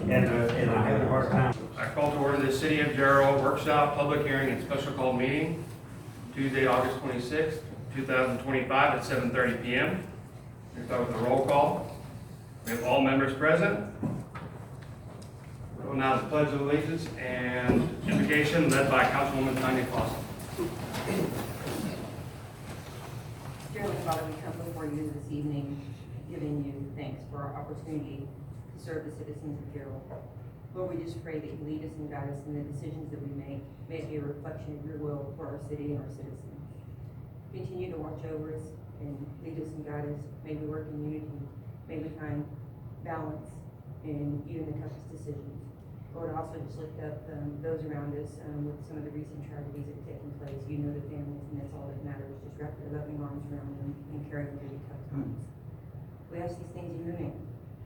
and I'm having a hard time. I call to order the City of Gerald Workshop, Public Hearing and Special Call Meeting, Tuesday, August 26th, 2025 at 7:30 p.m. We'll start with a roll call. We have all members present. We'll now the Pledge of Allegiance and invocation led by Councilwoman Tanya Clausen. Dear Heavenly Father, we come before you this evening, giving you thanks for our opportunity to serve the citizens of Gerald. Lord, we just pray that you lead us and guide us in the decisions that we make. May it be a reflection of your will for our city and our citizens. Continue to watch over us and lead us and guide us. May we work in unity. May we find balance in even the toughest decisions. Lord, also just lift up those around us with some of the recent tragedies that have taken place. You know the families, and that's all that matters. Just wrap your loving arms around them and carry them through these tough times. We ask these things in your name.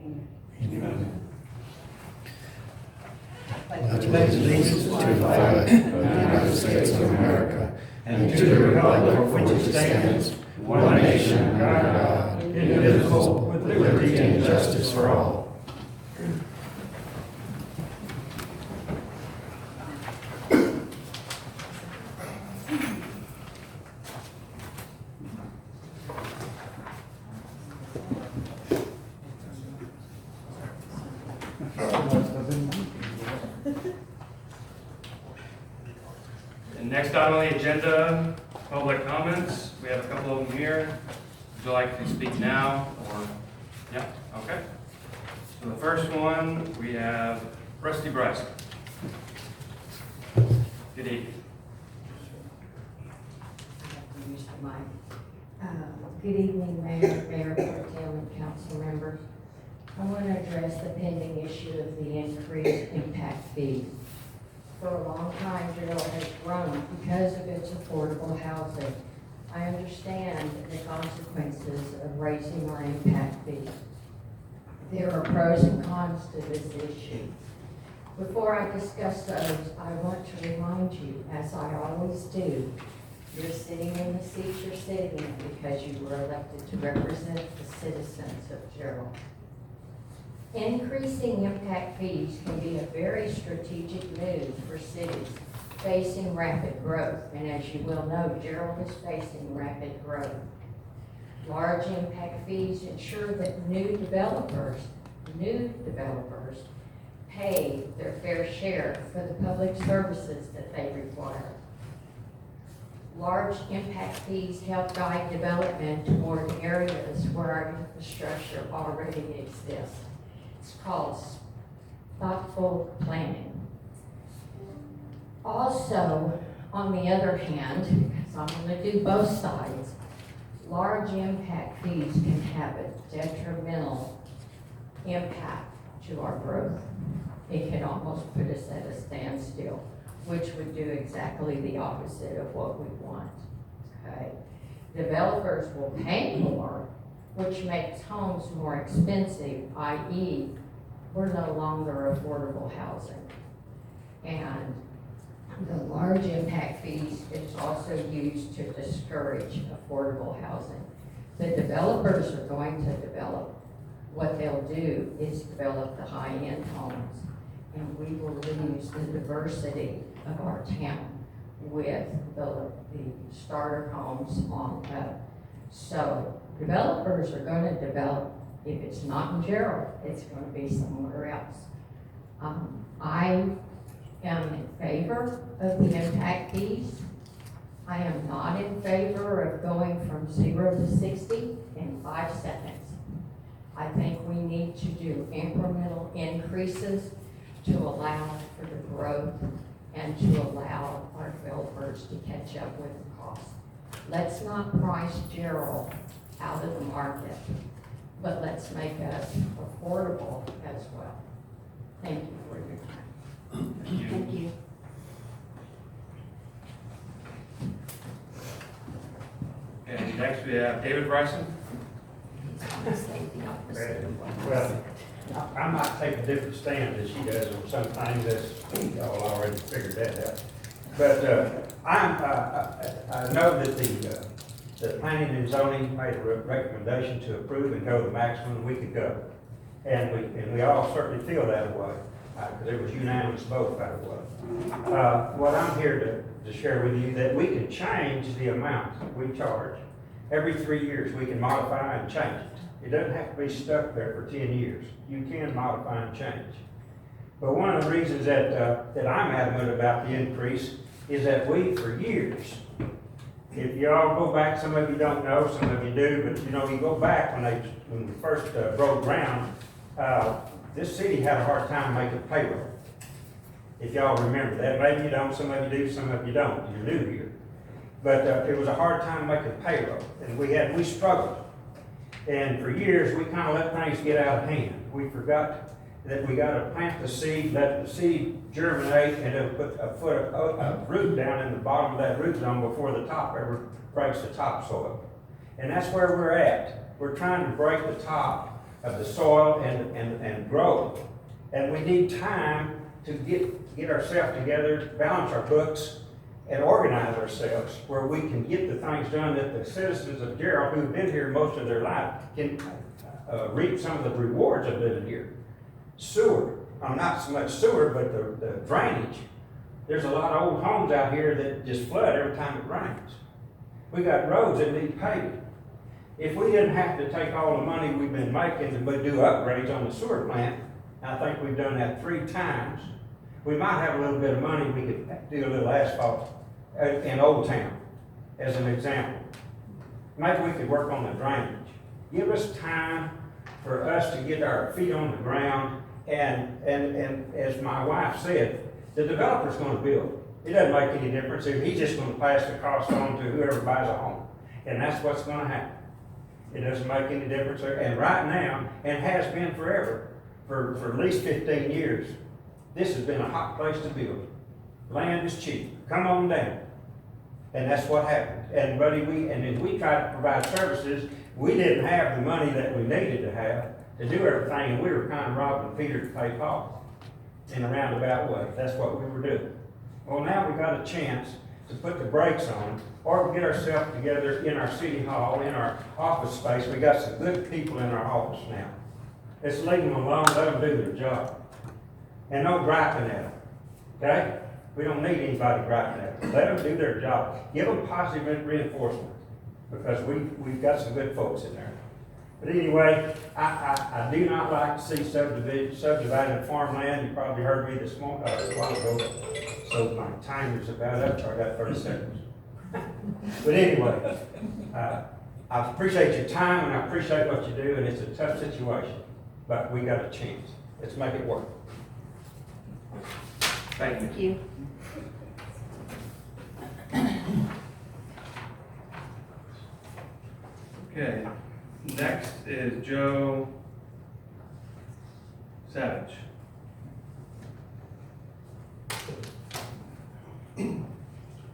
Amen. Amen. I pledge allegiance to the flag of the United States of America and to the republic for which it stands, one nation, under God, indivisible, with liberty and justice for all. And next item on the agenda, public comments. We have a couple of them here. Would you like to speak now or, yeah, okay. So the first one, we have Rusty Bryce. Good evening. Good evening, Mayor Pro Tem, and council members. I want to address the pending issue of the increased impact fees. For a long time, Gerald has grown because of its affordable housing. I understand the consequences of raising our impact fees. There are pros and cons to this issue. Before I discuss those, I want to remind you, as I always do, you're sitting in the seat you're sitting in because you were elected to represent the citizens of Gerald. Increasing impact fees can be a very strategic move for cities facing rapid growth. And as you well know, Gerald is facing rapid growth. Large impact fees ensure that new developers pay their fair share for the public services that they require. Large impact fees help guide development toward areas where our infrastructure already exists. It's called thoughtful planning. Also, on the other hand, because I'm going to do both sides, large impact fees can have a detrimental impact to our growth. It can almost put us at a standstill, which would do exactly the opposite of what we want, okay? Developers will pay more, which makes homes more expensive, i.e., we're no longer affordable housing. And the large impact fees is also used to discourage affordable housing. The developers are going to develop. What they'll do is develop the high-end homes, and we will lose the diversity of our town with the starter homes on up. So developers are going to develop. If it's not in Gerald, it's going to be somewhere else. I am in favor of the impact fees. I am not in favor of going from 0 to 60 in 5 seconds. I think we need to do incremental increases to allow for the growth and to allow our developers to catch up with the cost. Let's not price Gerald out of the market, but let's make us affordable as well. Thank you for your time. Thank you. And next we have David Bryson. I say the opposite of what I said. Well, I might take a different stand than she does on some things, as y'all already figured that out. But I know that the planning and zoning made a recommendation to approve and go the maximum we could go. And we all certainly feel that way, because it was unanimous vote, by the way. What I'm here to share with you, that we can change the amount we charge. Every 3 years, we can modify and change it. It doesn't have to be stuck there for 10 years. You can modify and change. But one of the reasons that I'm adamant about the increase is that we, for years, if y'all go back, some of you don't know, some of you do, but you know, you go back when we first broke ground, this city had a hard time making payroll. If y'all remember that, maybe you don't, some of you do, some of you don't, you're new here. But it was a hard time making payroll, and we struggled. And for years, we kind of let things get out of hand. We forgot that we got to plant the seed, let the seed germinate, and it'll put a root down in the bottom of that root zone before the top ever breaks the topsoil. And that's where we're at. We're trying to break the top of the soil and grow. And we need time to get ourselves together, balance our books, and organize ourselves where we can get the things done that the citizens of Gerald, who've been here most of their life, can reap some of the rewards of living here. Sewer, not so much sewer, but the drainage. There's a lot of old homes out here that just flood every time it rains. We got roads that need paving. If we didn't have to take all the money we've been making to do upgrades on the sewer plant, I think we've done that 3 times, we might have a little bit of money, we could do a little asphalt in Old Town, as an example. Maybe we could work on the drainage. Give us time for us to get our feet on the ground, and as my wife said, the developer's gonna build. It doesn't make any difference, he's just gonna pass the cost on to whoever buys a home. And that's what's gonna happen. It doesn't make any difference, and right now, and has been forever, for at least 15 years, this has been a hot place to build. Land is cheap, come on down. And that's what happened. And as we tried to provide services, we didn't have the money that we needed to have to do everything, and we were kind of robbing Peter to pay Paul in a roundabout way. That's what we were doing. Well, now we got a chance to put the brakes on, or get ourselves together in our city hall, in our office space. We got some good people in our office now. Let's leave them alone, let them do their job. And no griping at them, okay? We don't need anybody griping at them. Let them do their job. Give them positive reinforcement, because we've got some good folks in there. But anyway, I do not like to see subdivided farmland. You probably heard me this morning, a while ago. So my timer's about up, so I got 30 seconds. But anyway, I appreciate your time, and I appreciate what you do, and it's a tough situation, but we got a chance. Let's make it work. Thank you. Thank you. Okay, next is Joe Savage.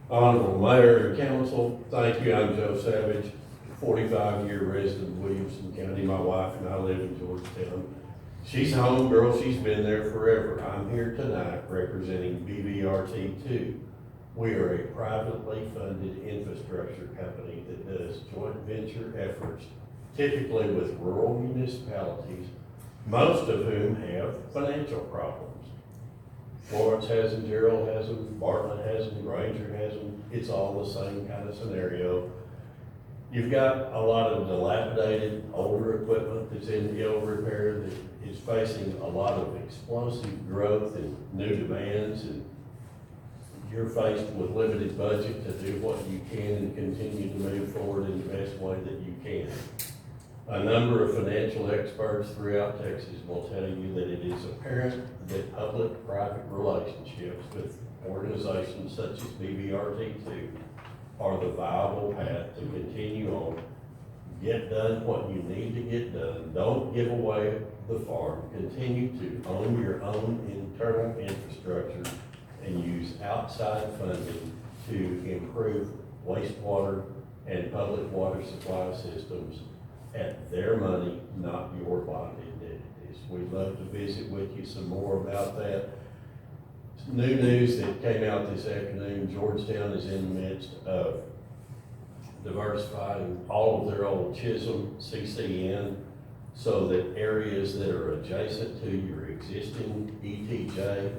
Honorable Mayor and Council, thank you. I'm Joe Savage, 45-year resident of Williamson County. My wife and I live in Georgetown. She's home girl. She's been there forever. I'm here tonight representing BVRT2. We are a privately funded infrastructure company that does joint venture efforts, typically with rural municipalities, most of whom have financial problems. Florence has them, Gerald has them, Bartlett has them, Granger has them. It's all the same kind of scenario. You've got a lot of dilapidated, older equipment that's in ill repair that is facing a lot of explosive growth and new demands, and you're faced with limited budget to do what you can and continue to move forward in the best way that you can. A number of financial experts throughout Texas will tell you that it is apparent that public-private relationships with organizations such as BVRT2 are the viable path to continue on. Get done what you need to get done. Don't give away the farm. Continue to own your own internal infrastructure and use outside funding to improve wastewater and public water supply systems at their money, not your bonded entities. We'd love to visit with you some more about that. New news that came out this afternoon, Georgetown is in the midst of diversifying all of their old Chisholm CCN so that areas that are adjacent to your existing ETJ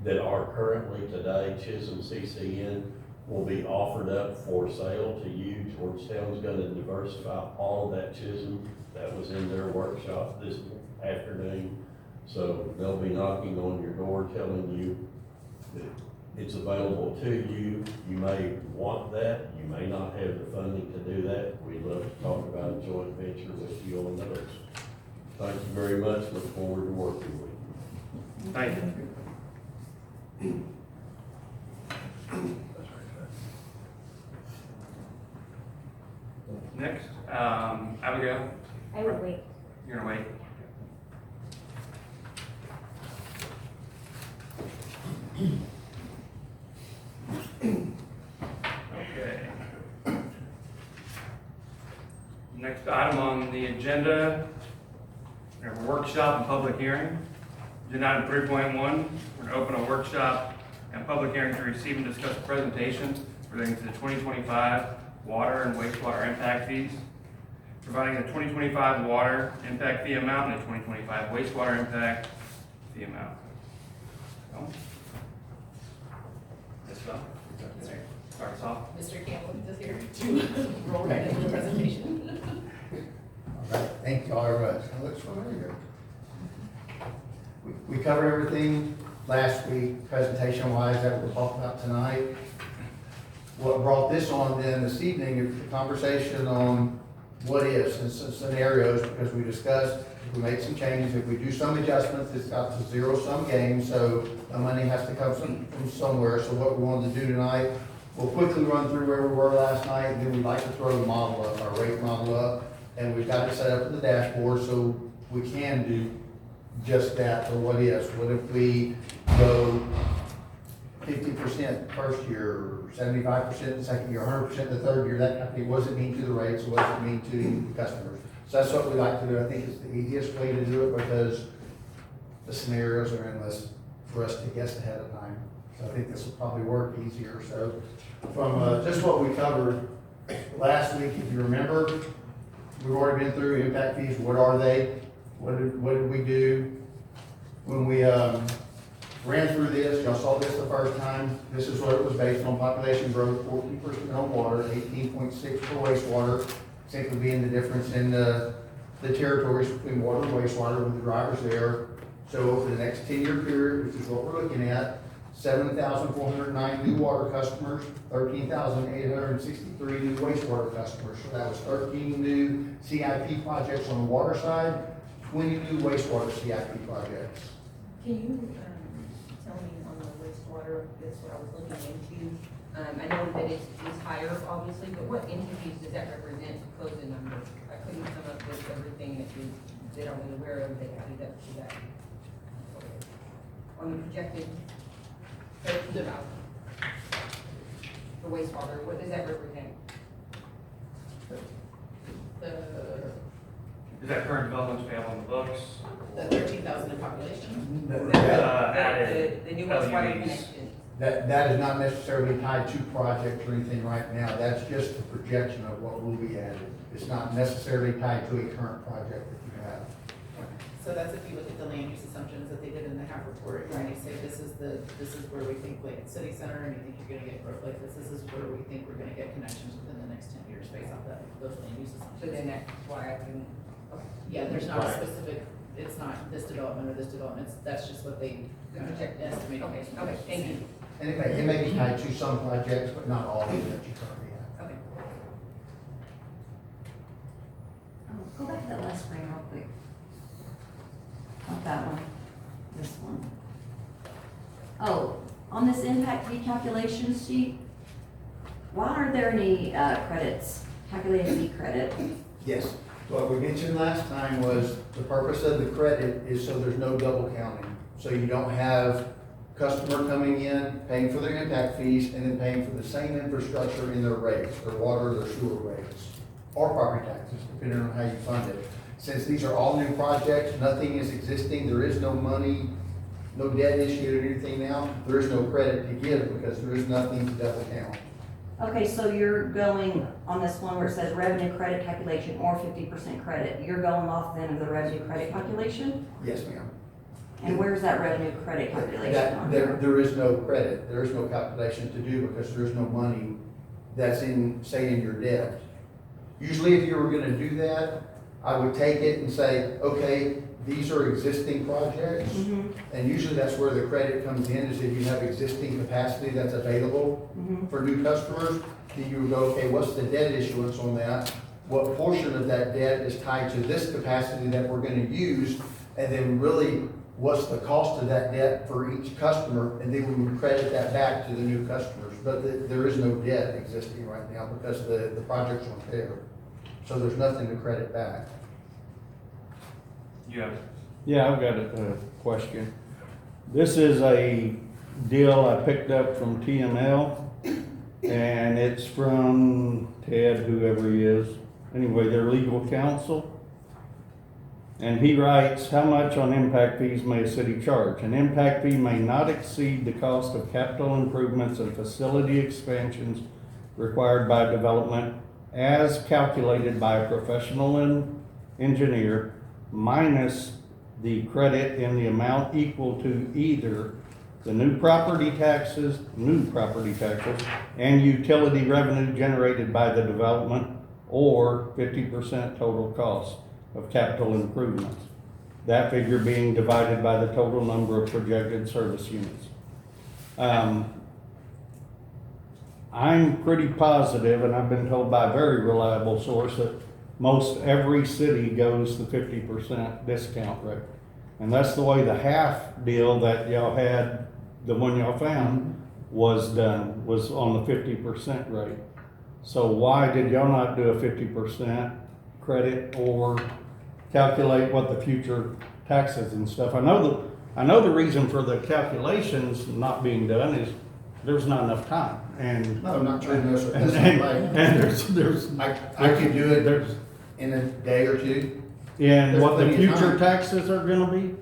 that are currently today Chisholm CCN will be offered up for sale to you. Georgetown's gonna diversify all of that Chisholm that was in their workshop this afternoon. So they'll be knocking on your door telling you that it's available to you. You may want that, you may not have the funding to do that. We'd love to talk about a joint venture with you on those. Thank you very much, look forward to working with you. Thank you. Next, Abigail, I would wait. you're gonna wait. Okay. Next item on the agenda, we have a workshop and public hearing. Agenda item 3.1, we're gonna open a workshop and public hearing to receive and discuss a presentation relating to the 2025 water and wastewater impact fees, providing the 2025 water impact fee amount and the 2025 wastewater impact fee amount. So, Ms. Bell, start us off. Mr. Campbell is here to roll right into the presentation. All right, thank you all very much. That looks familiar. We covered everything last week, presentation-wise, that we'll talk about tonight. What brought this on then this evening is the conversation on what ifs and some scenarios, because we discussed, if we make some changes, if we do some adjustments, it's got to zero-sum game, so the money has to come from somewhere. So what we wanted to do tonight, we'll quickly run through where we were last night, and then we'd like to throw the model up, our rate model up, and we've got it set up in the dashboard, so we can do just that for what ifs. What if we go 50% first year, 75% the second year, 100% the third year, that kind of thing? What does it mean to the rates, what does it mean to the customers? So that's what we like to do. I think it's the easiest way to do it because the scenarios are endless for us to guess ahead of time. So I think this will probably work easier. So from just what we covered last week, if you remember, we've already been through impact fees. What are they? What did we do when we ran through this? Y'all saw this the first time. This is what it was based on: population growth, 14% on water, 18.6 for wastewater, simply being the difference in the territories between water and wastewater with the drivers there. So over the next 10-year period, which is what we're looking at, 7,409 new water customers, 13,863 new wastewater customers. So that was 13 new CIP projects on the water side, 20 new wastewater CIP projects. Can you, tell me on the wastewater, that's what I was looking into. I know that it's higher, obviously, but what entities does that represent to close the number? I couldn't come up with everything that I was aware of that added up to that. On the projected 13,000 for wastewater, what does that represent? Is that current developments we have on the books? The 13,000 in population. Added The new wastewater LUEs. connection. That is not necessarily tied to projects or anything right now. That's just the projection of what will be added. It's not necessarily tied to a current project that you have. So that's if you look at the land use assumptions that they did in the HAP report, and they say this is where we think like city center, and you think you're gonna get growth like this is where we think we're gonna get connections within the next 10 years based off those land use assumptions. So then that's why I can, okay. Yeah, there's not a Right. specific, it's not this development or this development, that's just what they Project. estimate. Okay, okay, thank you. And it may be tied to some projects, but not all of them that you currently have. Okay. Go back to that last screen real quick. Not that one, this one. Oh, on this impact fee calculation sheet, why aren't there any credits, calculated fee credit? Yes. What we mentioned last time was the purpose of the credit is so there's no double counting. So you don't have customer coming in, paying for their impact fees, and then paying for the same infrastructure in their rates, their water, their sewer rates, or property taxes, depending on how you fund it. Since these are all new projects, nothing is existing, there is no money, no debt issued or anything now, there is no credit to give because there is nothing to double count. Okay, so you're going on this one where it says revenue credit calculation or 50% credit, you're going off then of the revenue credit calculation? Yes, ma'am. And where's that revenue credit calculation on There there? is no credit, there is no calculation to do because there is no money that's in, say, in your debt. Usually if you were gonna do that, I would take it and say, okay, these are existing projects. Mhm, And usually that's where the credit comes in, is if you have existing capacity that's available mhm. for new customers, then you would go, okay, what's the debt issuance on that? What portion of that debt is tied to this capacity that we're gonna use? And then really, what's the cost of that debt for each customer? And then we would credit that back to the new customers. But there is no debt existing right now because the projects aren't there. So there's nothing to credit back. You have, Yeah, I've got a question. This is a deal I picked up from TML, and it's from Ted, whoever he is. Anyway, their legal counsel. And he writes, how much on impact fees may a city charge? An impact fee may not exceed the cost of capital improvements and facility expansions required by development as calculated by a professional engineer minus the credit in the amount equal to either the new property taxes and utility revenue generated by the development or 50% total cost of capital improvements. That figure being divided by the total number of projected service units. I'm pretty positive, and I've been told by a very reliable source, that most every city goes the 50% discount rate. And that's the way the half deal that y'all had, the one y'all found, was done, was on the 50% rate. So why did y'all not do a 50% credit or calculate what the future taxes and stuff? I know the reason for the calculations not being done is there's not enough time, and No, I'm not trying to, and, that's and, not right. and there's I could do it there's in a day or two. and There's what the plenty of future time. taxes are gonna be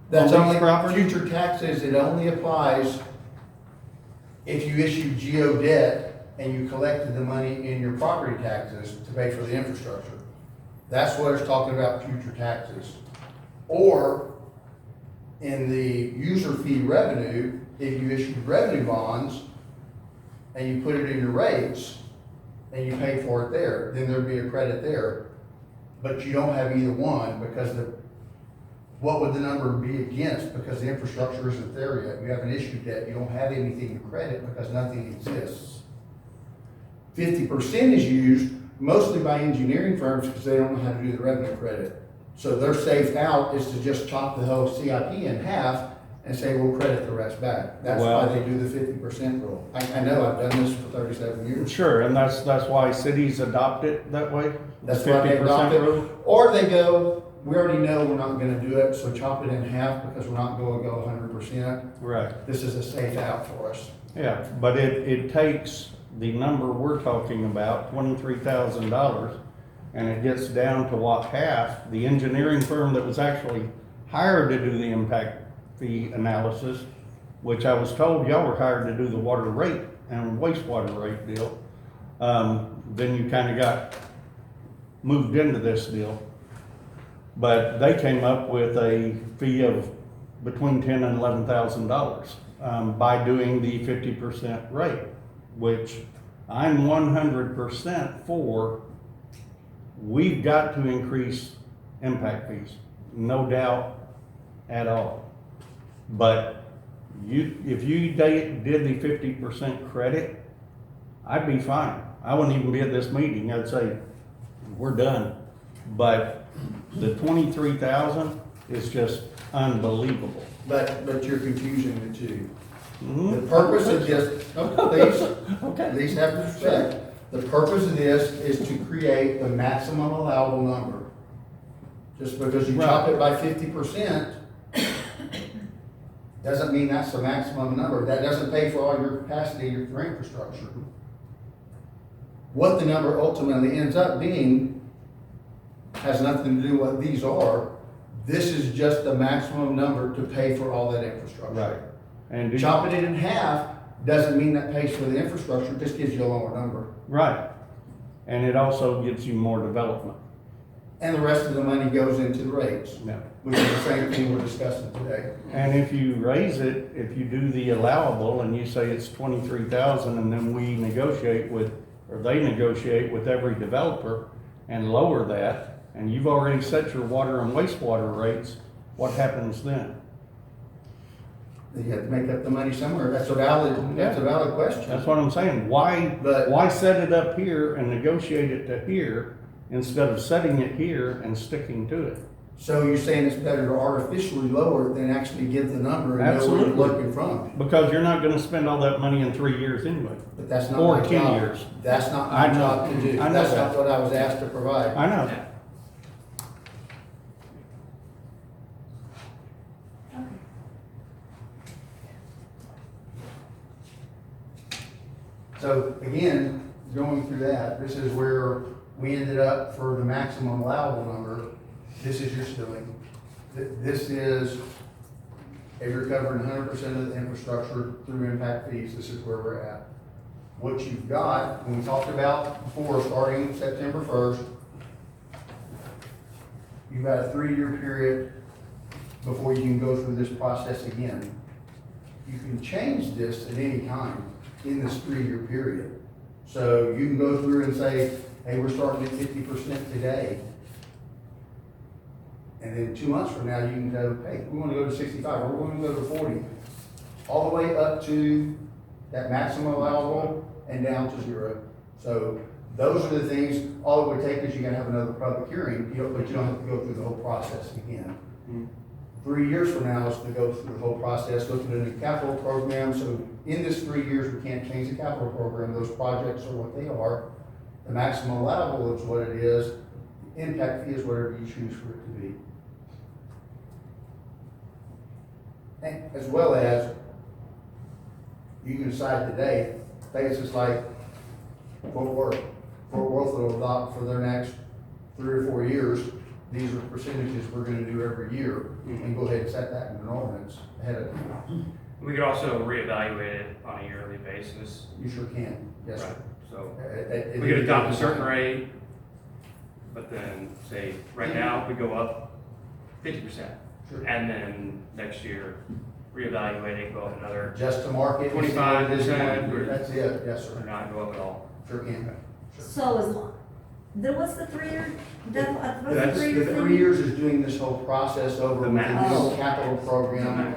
That's on only, these properties? future taxes, it only applies if you issue geo debt and you collected the money in your property taxes to pay for the infrastructure. That's what it's talking about, future taxes. Or in the user fee revenue, if you issued revenue bonds and you put it in your rates and you pay for it there, then there'd be a credit there. But you don't have either one because what would the number be against? Because the infrastructure isn't there yet. You haven't issued debt. You don't have anything to credit because nothing exists. 50% is used mostly by engineering firms because they don't know how to do the revenue credit. So their safe out is to just chop the whole CIP in half and say, we'll credit the rest back. That's why they do the 50% rule. I know, I've done this for 37 years. Sure, and that's why cities adopt it that way? That's why they 50% adopt it. rule? Or they go, we already know we're not gonna do it, so chop it in half because we're not gonna go 100%. Right. This is a safe out for us. Yeah, but it takes the number we're talking about, $23,000, and it gets down to what, half? The engineering firm that was actually hired to do the impact fee analysis, which I was told y'all were hired to do the water rate and wastewater rate deal. Then you kinda got moved into this deal. But they came up with a fee of between $10,000 and $11,000 by doing the 50% rate, which I'm 100% for. We've got to increase impact fees, no doubt at all. But if you did the 50% credit, I'd be fine. I wouldn't even be at this meeting. I'd say, we're done. But the 23,000 is just unbelievable. But you're confusing the two. Mhm. The purpose of this, please, Okay. please have respect. The purpose of this is to create the maximum allowable number. Just because you chop it by 50%, doesn't mean that's the maximum number. That doesn't pay for all your capacity, your infrastructure. What the number ultimately ends up being has nothing to do with what these are. This is just the maximum number to pay for all that infrastructure. Right. And do you- Chopping it in half Doesn't mean that pays for the infrastructure, just gives you a lower number. Right. And it also gives you more development. And the rest of the money goes into the rates, Yeah. which is the same thing we're discussing today. And if you raise it, if you do the allowable and you say it's 23,000 and then we negotiate with, or they negotiate with every developer and lower that, and you've already set your water and wastewater rates, what happens then? You have to make up the money somewhere. That's a valid question. That's what I'm saying. But- Why set it up here and negotiate it to here instead of setting it here and sticking to it? So you're saying it's better to artificially lower than actually give the number and know where Absolutely. you're looking from? Because you're not gonna spend all that money in 3 years anyway. But that's not Or my 10 job. years. That's not I my know. job to do. I know That's that. not what I was asked to provide. I know. Yeah. So again, going through that, this is where we ended up for the maximum allowable number. This is your ceiling. This is, if you're covering 100% of the infrastructure through impact fees, this is where we're at. What you've got, when we talked about before, starting September 1st, you've got a 3-year period before you can go through this process again. You can change this at any time in this 3-year period. So you can go through and say, hey, we're starting at 50% today. And then 2 months from now, you can go, hey, we want to go to 65, or we want to go to 40. All the way up to that maximum allowable and down to 0. So those are the things, all it would take is you're gonna have another public hearing, but you don't have to go through the whole process again. 3 years from now is to go through the whole process, look at a new capital program. So in this 3 years, we can't change the capital program. Those projects are what they are. The maximum allowable is what it is. The impact fee is whatever you choose for it to be. And as well as, you can decide today, say it's just like Fort Worth. Fort Worth will adopt for their next 3 or 4 years, these are percentages we're gonna do every year, and go ahead and set that in an ordinance ahead of time. We could also reevaluate it on a yearly basis. You sure can, yes, Right. sir. So It- we could adopt a certain rate, but then say, right now, we go up 50%. Sure. And then next year, reevaluate it, go up another, Just to market. 25%, or- That's it, yes, or sir, not go up at all. sure can. So as long, then what's the 3-year, what's the That's, 3-year the thing? 3 years is doing this whole process over The with the max. new capital program.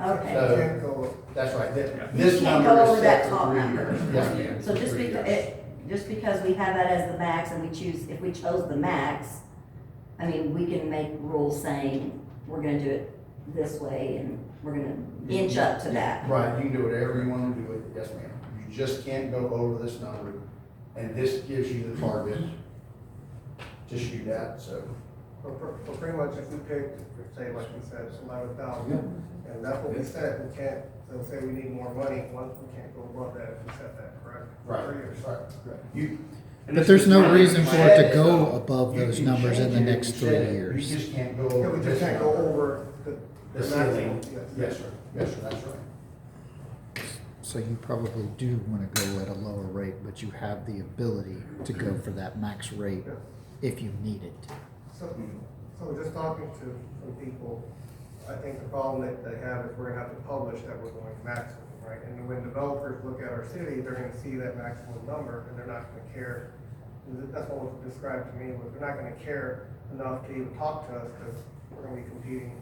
Okay, So, that's right, Yeah. this You can't number go is over set that for top 3 number. years. Yeah. so just 3 because, years. just because we have that as the max and we choose, if we chose the max, I mean, we can make rules saying, we're gonna do it this way and we're gonna inch up to that. Right, you can do whatever you wanna do with it, yes, ma'am. You just can't go over this number, and this gives you the target to shoot at, so. Well, pretty much if we picked, say, like we said, it's 11,000, and that's what we said, we can't, they'll say we need more money, once we can't go above that if we set that, correct? Right, 3 years. right. You, And But this there's is no really reason for like- it to go above you those can numbers in change the it, next you 3 said, years. You just can't go Yeah, over we this just can't go number. over the The maximum, ceiling. yes. Yes, sir, yes, sir, that's right. So you probably do want to go at a lower rate, but you have the ability to go for that max rate if you need it. So just talking to some people, I think the problem that they have is we're gonna have to publish that we're going maximum, right? And when developers look at our city, they're gonna see that maximum number, and they're not gonna care. And that's what was described to me, was they're not gonna care enough to even talk to us, because we're gonna be competing.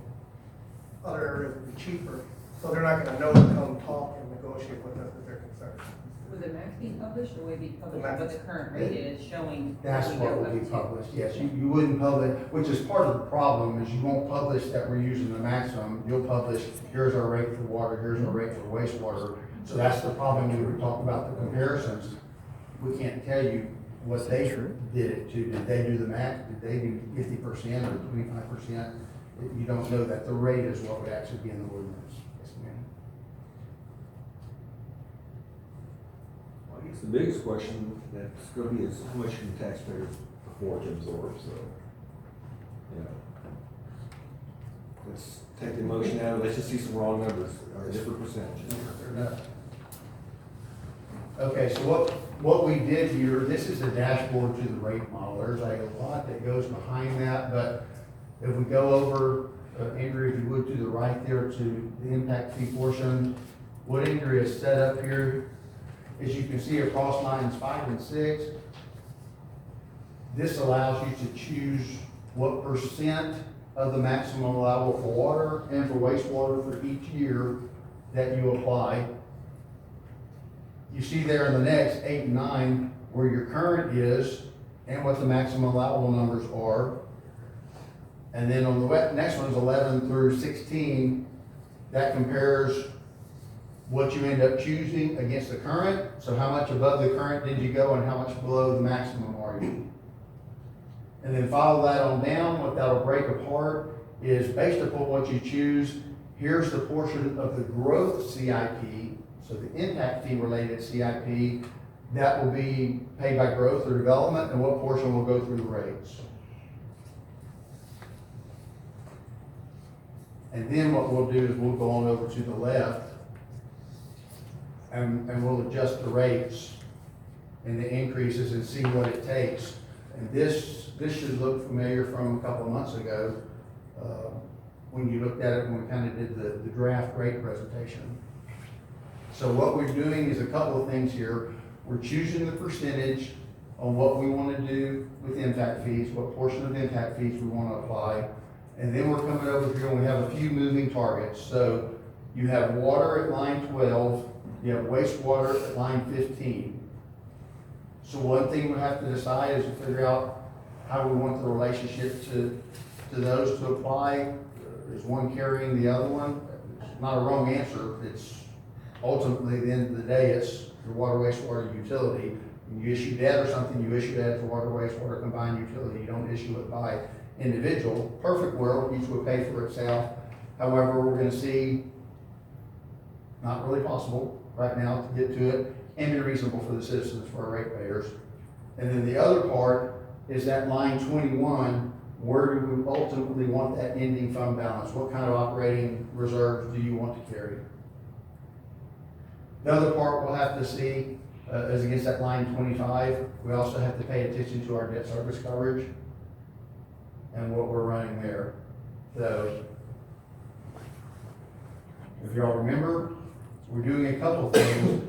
Other areas will be cheaper, so they're not gonna know to come talk and negotiate with us, because they're concerned. Would the max be published, or would it be published max. what the current rate is showing? That's we what go will up be to? published, yes, you wouldn't publish, which is part of the problem, is you won't publish that we're using the maximum, you'll publish, here's our rate for water, here's our rate for wastewater. So that's the problem when we were talking about the comparisons, we can't tell you what they did it to, did they do the max, did they do 50% or 25%? You don't know that, the rate is what would actually be in the ordinance, yes, ma'am. Well, I guess the biggest question that's gonna be is how much can taxpayers afford to absorb, so, you know. Let's take the emotion out, let's just see some raw numbers, or different percentages. Fair enough. Okay, so what we did here, this is a dashboard to the rate model. There's a lot that goes behind that, but if we go over, Andrea, if you would, to the right there to the impact fee portion, what Andrea has set up here, as you can see across lines 5 and 6, this allows you to choose what percent of the maximum allowable for water and for wastewater for each year that you apply. You see there in the next 8 and 9 where your current is and what the maximum allowable numbers are. And then on the next one's 11 through 16, that compares what you end up choosing against the current. So how much above the current did you go and how much below the maximum are you? And then follow that on down. What that'll break apart is based upon what you choose, here's the portion of the growth CIP, so the impact fee related CIP, that will be paid by growth or development, and what portion will go through the rates. And then what we'll do is we'll go on over to the left and we'll adjust the rates and the increases and see what it takes. And this should look familiar from a couple of months ago when you looked at it when we kind of did the draft rate presentation. So what we're doing is a couple of things here. We're choosing the percentage on what we want to do with impact fees, what portion of impact fees we want to apply. And then we're coming over here and we have a few moving targets. So you have water at line 12, you have wastewater at line 15. So one thing we have to decide is to figure out how we want the relationship to those to apply. Is one carrying the other one? It's not a wrong answer. It's ultimately, at the end of the day, it's your water, wastewater, utility. When you issue debt or something, you issue that as a water, wastewater combined utility. You don't issue it by individual. Perfect world, each would pay for itself. However, we're going to see, not really possible right now to get to it, and be reasonable for the citizens, for our ratepayers. And then the other part is that line 21, where do we ultimately want that ending fund balance? What kind of operating reserves do you want to carry? The other part we'll have to see is against that line 25. We also have to pay attention to our debt service coverage and what we're running there. So, if y'all remember, we're doing a couple things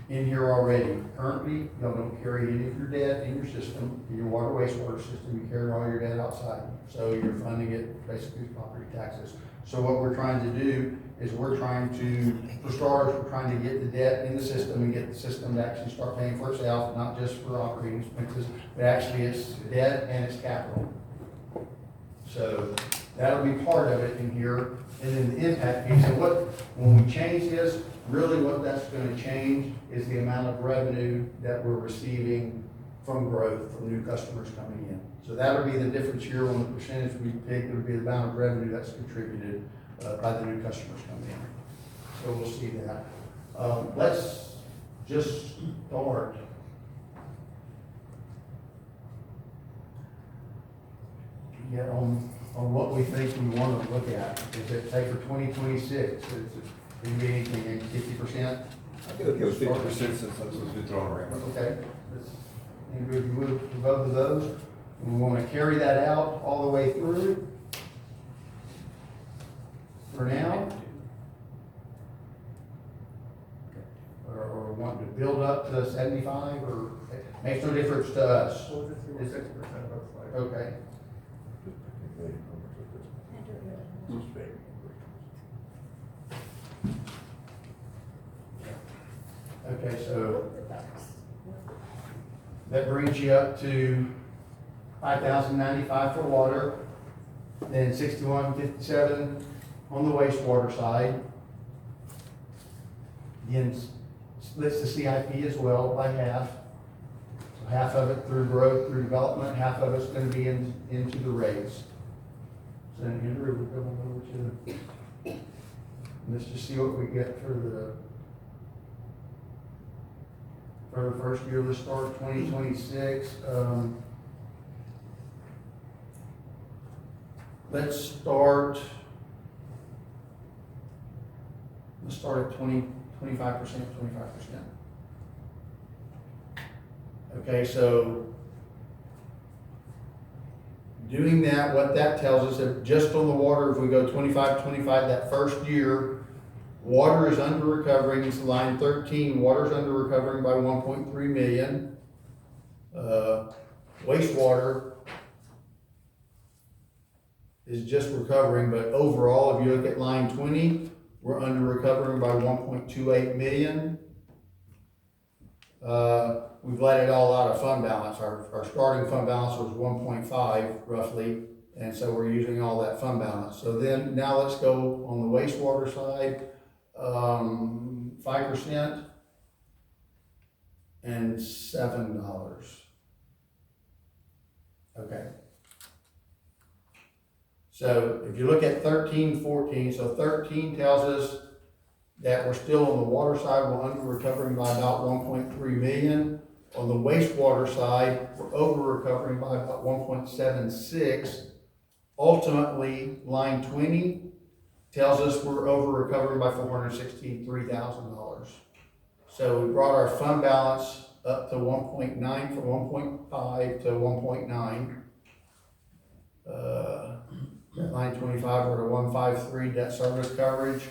in here already. Currently, y'all don't carry any of your debt in your system, in your water wastewater system. You carry all your debt outside. So you're funding it basically with property taxes. So what we're trying to do is we're trying to, for starters, we're trying to get the debt in the system and get the system to actually start paying for itself, not just for operating expenses, but actually it's debt and it's capital. So that'll be part of it in here. And then the impact fee. So when we change this, really what that's going to change is the amount of revenue that we're receiving from growth, from new customers coming in. So that'll be the difference here on the percentage we pick. It'll be the amount of revenue that's contributed by the new customers coming in. So we'll see that. Let's just start. Yeah, on what we think we want to look at. Is it, say, for 2026, is it be anything in 50%? I could give 50% since that's what's been thrown around. Okay. Andrew, if you would, for both of those, we want to carry that out all the way through for now. Or want to build up to 75, or it makes no difference to us. We'll just see what 6% looks like. Okay. Okay, so that brings you up to 5,095 for water, then 6157 on the wastewater side. Again, splits the CIP as well by half. So half of it through growth, through development, half of it's going to be into the rates. So then Andrew, we're going over to, let's just see what we get for the first year. Let's start 2026. Let's start at 25%. Okay, so doing that, what that tells us, that just on the water, if we go 25-25, that first year, water is under recovering, it's line 13, water's under recovering by 1.3 million. Wastewater is just recovering, but overall, if you look at line 20, we're under recovering by 1.28 million. We've let it all out of fund balance. Our starting fund balance was 1.5 roughly, and so we're using all that fund balance. So then, now let's go on the wastewater side, 5% and $7. Okay. So if you look at 13-14, so 13 tells us that we're still on the water side, we're under recovering by about 1.3 million. On the wastewater side, we're over recovering by about 1.76. Ultimately, line 20 tells us we're over recovering by $463,000. So we brought our fund balance up to 1.9 from 1.5 to 1.9. At line 25, we're at 153 debt service coverage.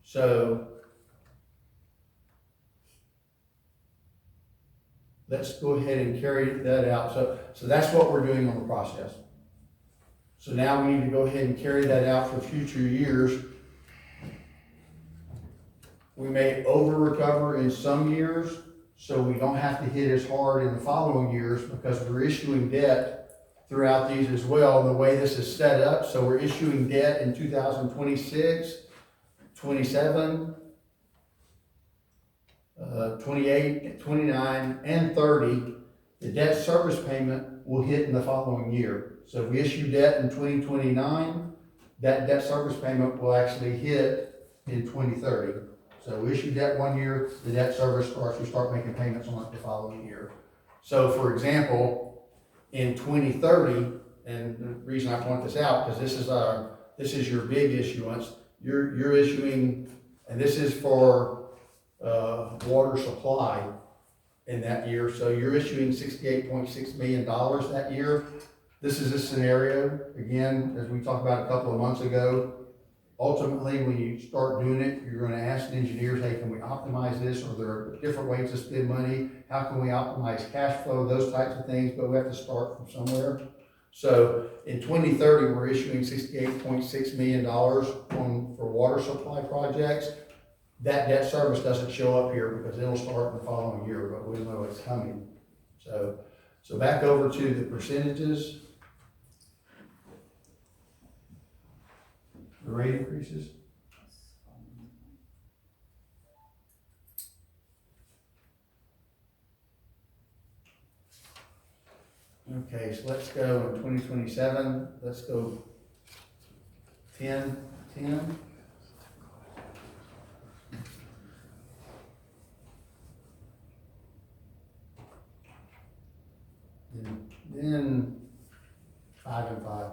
So let's go ahead and carry that out. So that's what we're doing on the process. So now we need to go ahead and carry that out for future years. We may over recover in some years, so we don't have to hit as hard in the following years because we're issuing debt throughout these as well. The way this is set up, so we're issuing debt in 2026, 27, 28, 29, and 30. The debt service payment will hit in the following year. So if we issue debt in 2029, that debt service payment will actually hit in 2030. So we issue debt one year, the debt service starts, we start making payments on it the following year. So for example, in 2030, and the reason I point this out, because this is your big issuance, you're issuing, and this is for water supply in that year. So you're issuing $68.6 million that year. This is a scenario, again, as we talked about a couple of months ago. Ultimately, when you start doing it, you're going to ask the engineers, hey, can we optimize this? Or there are different ways to spend money? How can we optimize cash flow? Those types of things, but we have to start from somewhere. So in 2030, we're issuing $68.6 million for water supply projects. That debt service doesn't show up here because it'll start in the following year, but we know it's coming. So back over to the percentages. The rate increases. Okay, so let's go in 2027, let's go 10, 10. Then 5 and 5.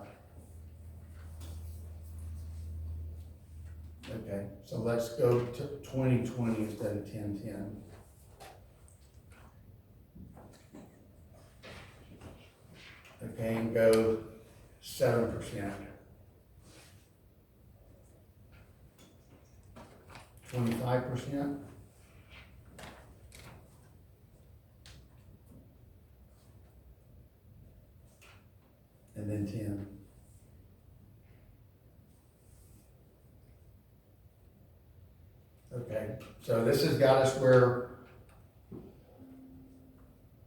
Okay, so let's go to 2020 instead of 10-10. Okay, and go 7%. 25%. And then 10. Okay, so this has got us where,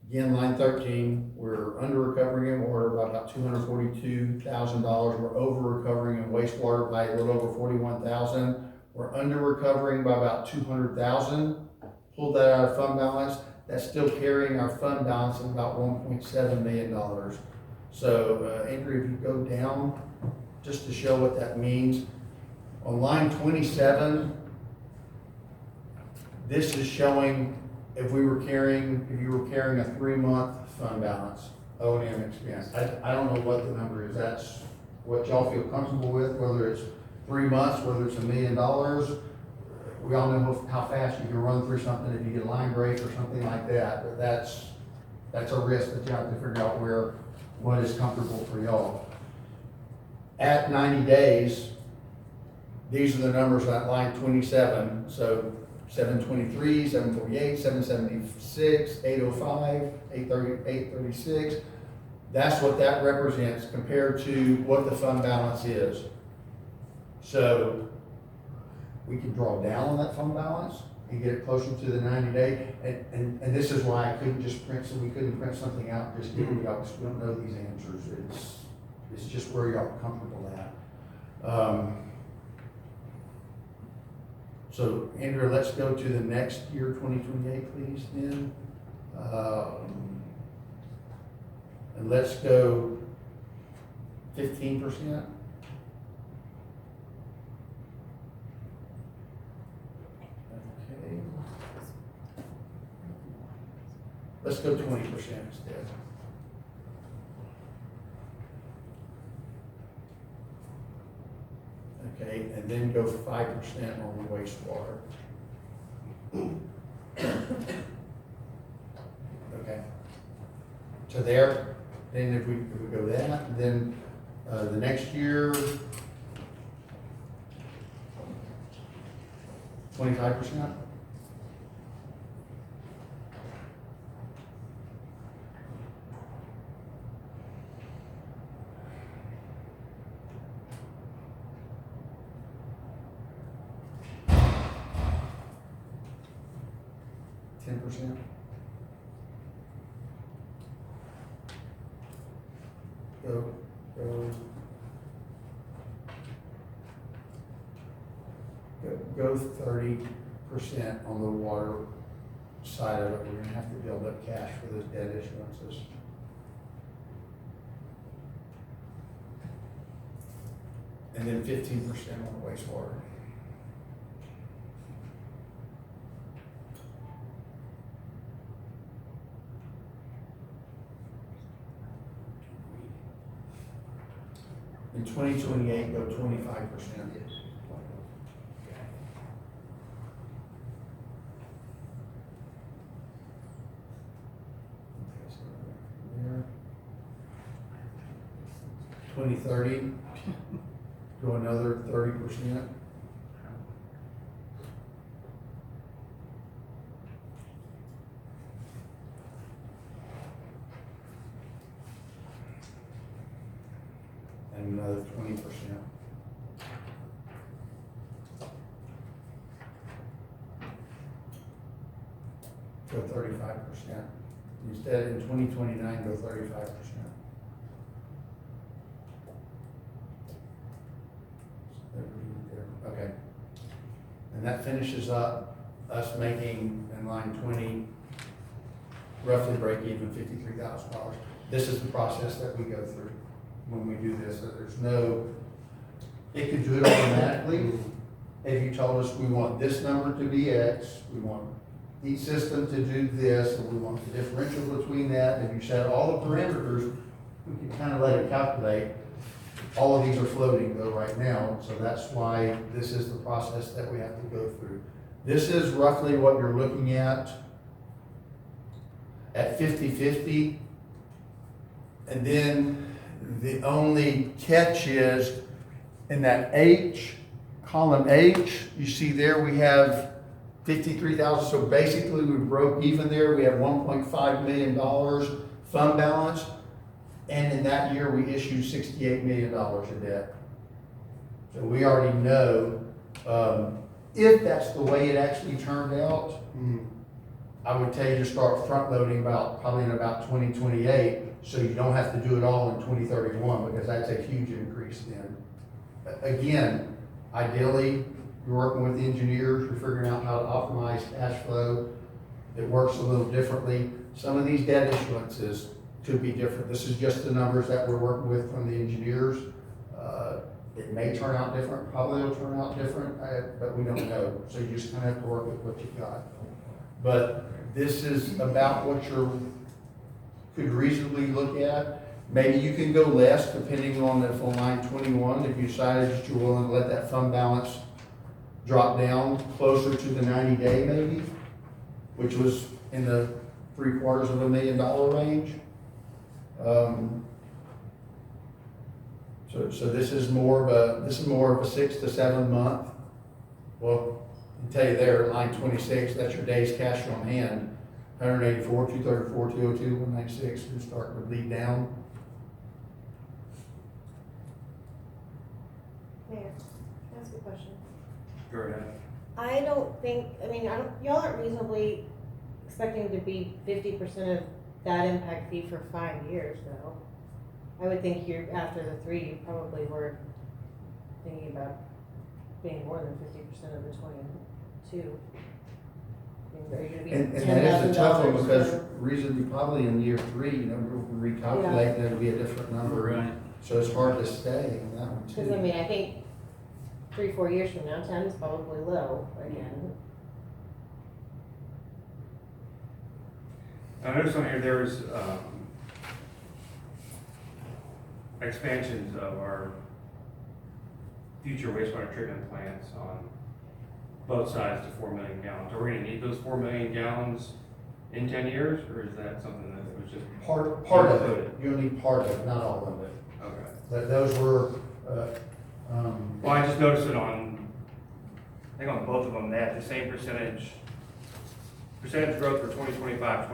again, line 13, we're under recovering in water by about $242,000. We're over recovering in wastewater by a little over $41,000. We're under recovering by about $200,000. Pulled that out of fund balance. That's still carrying our fund balance of about $1.7 million. So, Andrew, if you go down, just to show what that means, on line 27, this is showing if you were carrying a 3-month fund balance, O&M expense. I don't know what the number is. That's what y'all feel comfortable with, whether it's 3 months, whether it's $1 million. We all know how fast you can run through something if you get line break or something like that, but that's That's a risk that you have to figure out what is comfortable for y'all. At 90 days, these are the numbers on line 27, so 723, 748, 776, 805, 830, 836. That's what that represents compared to what the fund balance is. So we can draw down on that fund balance and get it closer to the 90-day. And this is why I couldn't just print, so we couldn't print something out and just give you y'all, because we don't know these answers. It's just where y'all are comfortable at. So Andrea, let's go to the next year, 2028, please, then. And let's go 15%. Okay. Let's go 20% instead. Okay, and then go 5% on the wastewater. Okay. So there, then if we go that, then the next year, 25%. Go 30% on the water side of it. We're gonna have to build up cash for those debt issuances. And then 15% on the wastewater. In 2028, go 25%. There. 2030, go another 30%. And another 20%. Go 35%. Instead, in 2029, go 35%. Okay. And that finishes up us making, in line 20, roughly break even $53,000. This is the process that we go through when we do this. So there's no, it could do it automatically. If you told us we want this number to be X, we want each system to do this, and we want the differential between that, and if you set all the parameters, we can kind of let it calculate. All of these are floating though right now, so that's why this is the process that we have to go through. This is roughly what you're looking at 50-50. And then the only catch is in that H, column H, you see there we have 53,000, so basically we broke even there. We have $1.5 million fund balance, and in that year we issued $68 million in debt. So we already know if that's the way it actually turned out. I would tell you to start front loading probably in about 2028, so you don't have to do it all in 2031, because that's a huge increase then. Again, ideally, you're working with the engineers, you're figuring out how to optimize cash flow. It works a little differently. Some of these debt issuances could be different. This is just the numbers that we're working with from the engineers. It may turn out different, probably will turn out different, but we don't know. So you just kind of have to work with what you've got. But this is about what you could reasonably look at. Maybe you can go less depending on if on line 21, if you decided that you're willing to let that fund balance drop down closer to the 90-day maybe, which was in the $750,000 range. So this is more of a 6 to 7 month. Well, I'll tell you there, line 26, that's your days cash on hand, 184, 234, 202, 196, is starting to bleed down. Mayor, can I ask a question? Go ahead. I don't think, y'all aren't reasonably expecting to be 50% of that impact fee for 5 years, though. I would think after the 3, you probably were thinking about being more than 50% of the 22. Are you gonna be And that is a tough one, $10,000 because for- reason you probably in year 3, we're recalculating, it'll be a different number. Right. So it's hard to stay on that one too. Cause I think 3-4 years from now, 10 is probably low again. I noticed on here there's, expansions of our future wastewater treatment plants on both sides to 4 million gallons. Are we gonna need those 4 million gallons in 10 years, or is that something that was just? Part of it, you'll need part of it, not all of it. Okay. But those were, Well, I just noticed it on, I think on both of them, they had the same percentage growth for 2025,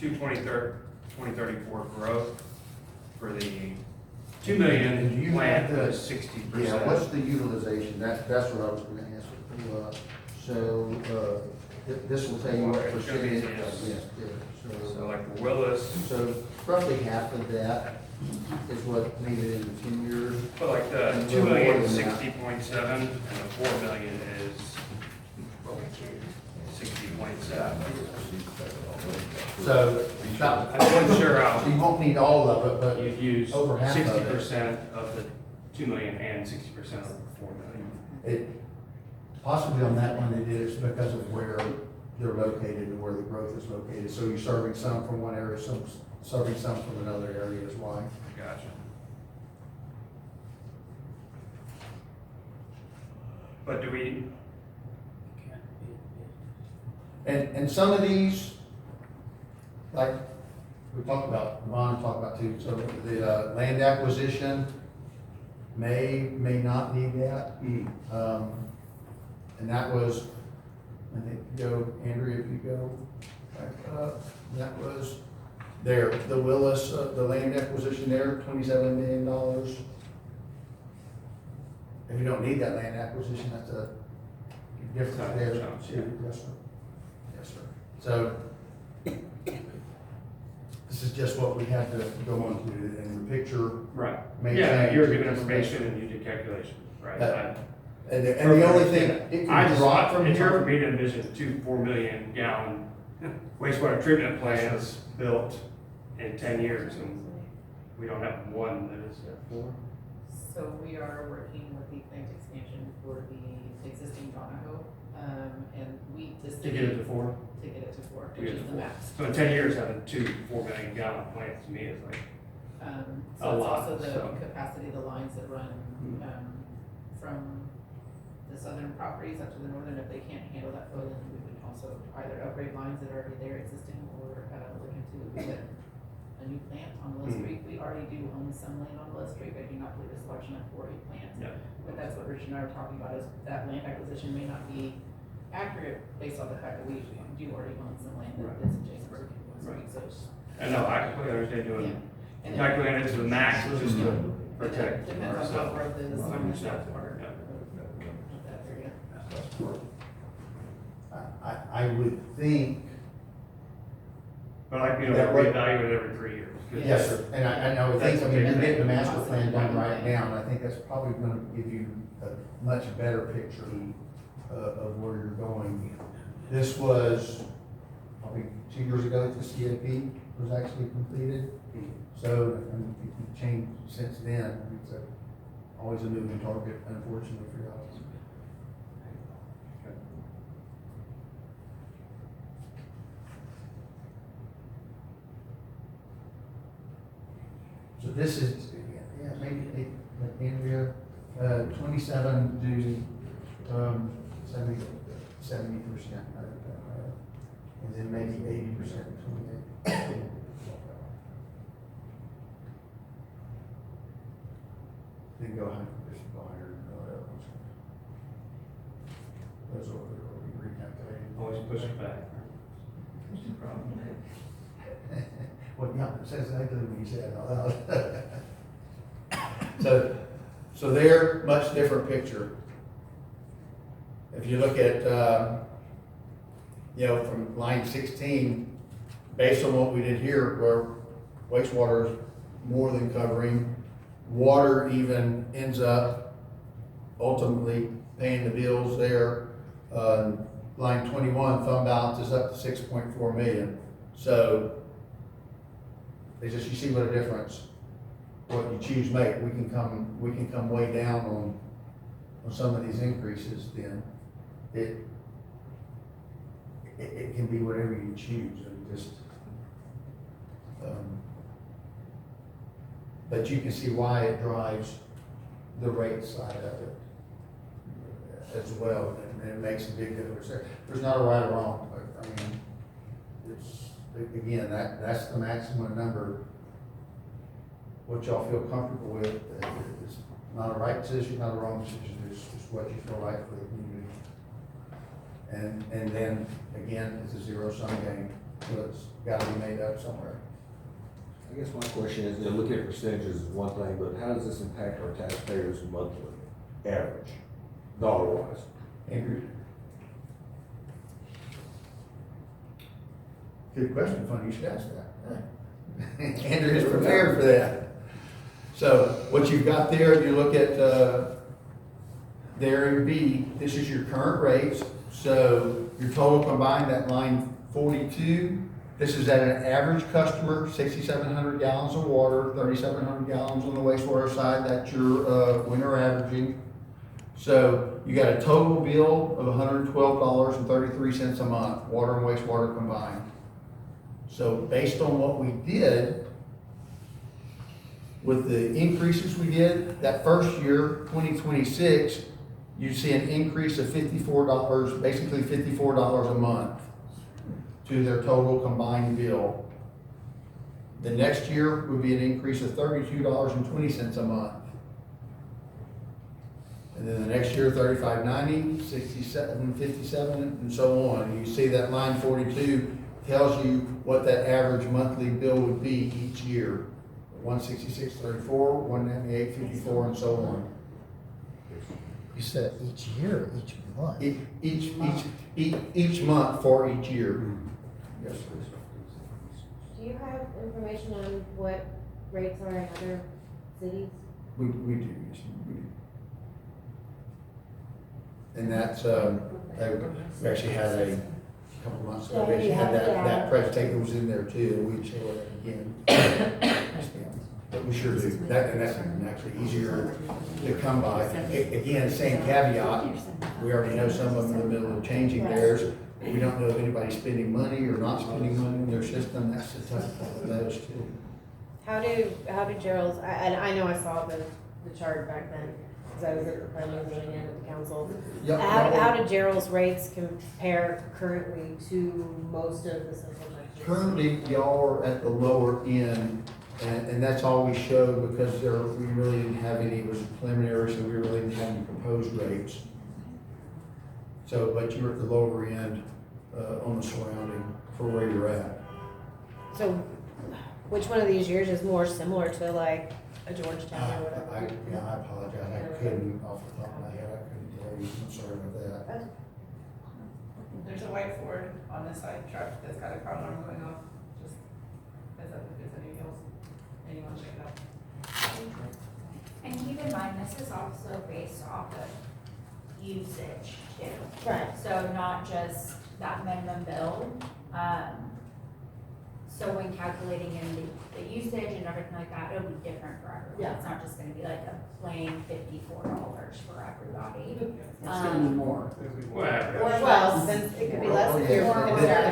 2034 growth for the 2 Do million you plant have the- was 60%. yeah, what's the utilization? That's what I was gonna ask. This will tell you what It's gonna be, percentage. yes. Yeah, So like for Willis, so roughly half of that is what made it in 10 years. but like the And 2 more million than is that. 60.7 and the 4 million is 60.7. So, I wasn't sure how. so you won't need all of it, but You'd use over half of it. 60% of the 2 million and 60% of the 4 million. It, possibly on that one, it is because of where they're located and where the growth is located. So you're serving some from one area, serving some from another area is why. Gotcha. But do we, And some of these, like we talked about, Ron talked about too, so the land acquisition may not need that. And that was, I think, Andrea, if you go back up, that was there, the Willis, the land acquisition there, $27 million. If you don't need that land acquisition, that's a different there. Yeah. Yes, sir. Yes, sir. So, this is just what we had to go on to, and the picture. right, may yeah, change. you were given information and you did calculations, right? That- And the only thing, it I can just, drop from it's hard for here. me to envision 2 4 million gallon wastewater treatment plants built in 10 years, and we don't have one that is at 4. So we are working with the plant expansion for the existing Donahoe, and we just. To get it to 4? To get it to 4, To which get is it to the 4. max. So in 10 years, having 2 4 million gallon plants to me is like, So A it's lot, also the so. capacity of the lines that run, from the southern properties up to the northern. If they can't handle that flow, then we would also either upgrade lines that are already there existing or, look into a new plant on Willis Mhm. Creek. We already do own some land on Willis Creek. I do not believe it's large enough for a plant. yeah. But that's what Rich and I were talking about, is that land acquisition may not be accurate based on the fact that we do already own some land Right. that's adjacent to Willis Creek, so it's. I know, I completely understand Yeah. doing, And calculating it to the max, just to It protect depends on how ourselves. far the Well, I zone is understand out. part, yeah. That area. I would think, But like, you know, That way- reevaluate it every 3 years. 'cause yes, sir, and I would think, I mean, you're getting the master That's- plan done right now, and I think that's probably gonna give you a much better picture of where you're going. This was probably 2 years ago that the CAP was actually completed, so, I mean, it can change since then. It's always a moving target, unfortunately for y'all. So this is, yeah, maybe, Andrea, 27 to, 70%. and then maybe 80% between it. Then go 100%, go 100, no, that one's. Those over there will be recalculated. Always push it back. What's the problem? Well, yeah, it says exactly what you said out loud. So they're much different picture. If you look at, from line 16, based on what we did here, where wastewater is more than covering, water even ends up ultimately paying the bills there. Line 21, fund balance is up to 6.4 million. So you see what a difference, what you choose make. We can come way down on some of these increases then. It can be whatever you choose, and just, but you can see why it drives the rate side of it as well, and it makes a big difference there. There's not a right or wrong, but I mean, it's, again, that's the maximum number. What y'all feel comfortable with, it's not a right decision, not a wrong decision, it's just what you feel right for the community. And then, again, it's a zero-sum game, so it's gotta be made up somewhere. I guess my question is, looking at percentages is one thing, but how does this impact our taxpayers monthly, average, dollar-wise? Andrew? Good question, funny you should ask that. Andrew is prepared for that. So what you've got there, you look at there in B, this is your current rates. So your total combined, that line 42, this is at an average customer, 6,700 gallons of water, 3,700 gallons on the wastewater side, that's your winter averaging. So you got a total bill of $112.33 a month, water and wastewater combined. So based on what we did, with the increases we did, that first year, 2026, you see an increase of $54, basically $54 a month to their total combined bill. The next year would be an increase of $32.20 a month. And then the next year, $35.90, $67.57, and so on. And you see that line 42 tells you what that average monthly bill would be each year. $166.34, $198.54, and so on. You said each year, each month? Each month for each year. Yes, please. Do you have information on what rates are in other cities? We do, yes, we do. And that's, we actually had a couple months ago, we actually had that presentation was in there too, and we'd show it again. But we sure do, and that's actually easier to come by. Again, same caveat, we already know some of them in the middle of changing theirs. We don't know if anybody's spending money or not spending money in their system, that's the tough part of those too. How do Gerald's, I know I saw the chart back then, because I was at the planning meeting and at the council. Yep. How do Gerald's rates compare currently to most of the central Texas? Currently, y'all are at the lower end, and that's all we showed because we really didn't have any, it was preliminary, so we really didn't have any proposed rates. So, but you're at the lower end on the surrounding for where you're at. So, which one of these years is more similar to like a Georgetown or whatever? I apologize, I couldn't, off the top of my head, I couldn't tell you, I'm sorry about that. There's a white Ford on this side truck that's got a car alarm going off, just as if there's any deals, anyone check it out. And keep in mind, this is also based off of usage too. Right. So not just that minimum bill. So when calculating in the usage and everything like that, it'll be different for everyone. Yeah. It's not just gonna be like a plain $54 for everybody. It's gonna be more. Whatever. Well, then it could be less if you're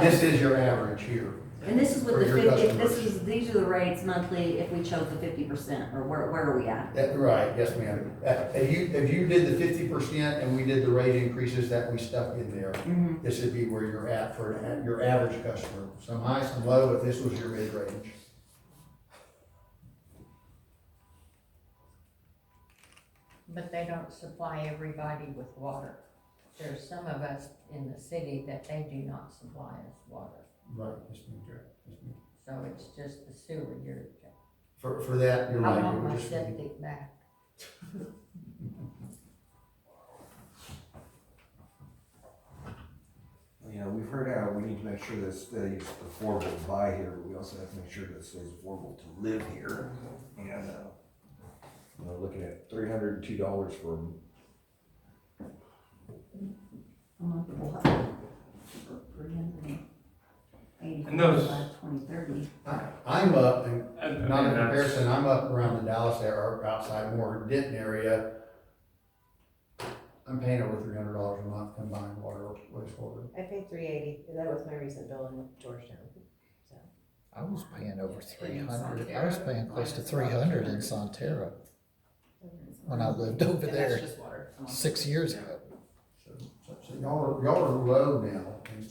This conservative. is your average here. And this is with For the your 50, customers. these are the rates monthly if we chose the 50%, or where are we at? Right, yes, ma'am. If you did the 50% and we did the rate increases that we stuck in there, Mhm. this would be where you're at for your average customer. Some high, some low, but this was your mid-range. But they don't supply everybody with water. There's some of us in the city that they do not supply us water. Right, yes, ma'am. Yes, ma'am. So it's just the sewer you're, For that, you're I right. want It would my just be- septic back. You know, we've heard how we need to make sure that it stays affordable to buy here, but we also have to make sure that it stays affordable to live here. And, you know, looking at $302 for A month of what? 380 And those- by 2030. I'm up, And- and not in and that's- comparison, I'm up around the Dallas area, or outside more Denton area. I'm paying over $300 a month combined water, wastewater. I paid $380, that was my recent bill in Georgetown, so. I was paying over 300. I was paying close to 300 in Sonterra when I lived over And there that's just water. 6 years ago. So y'all are low now, and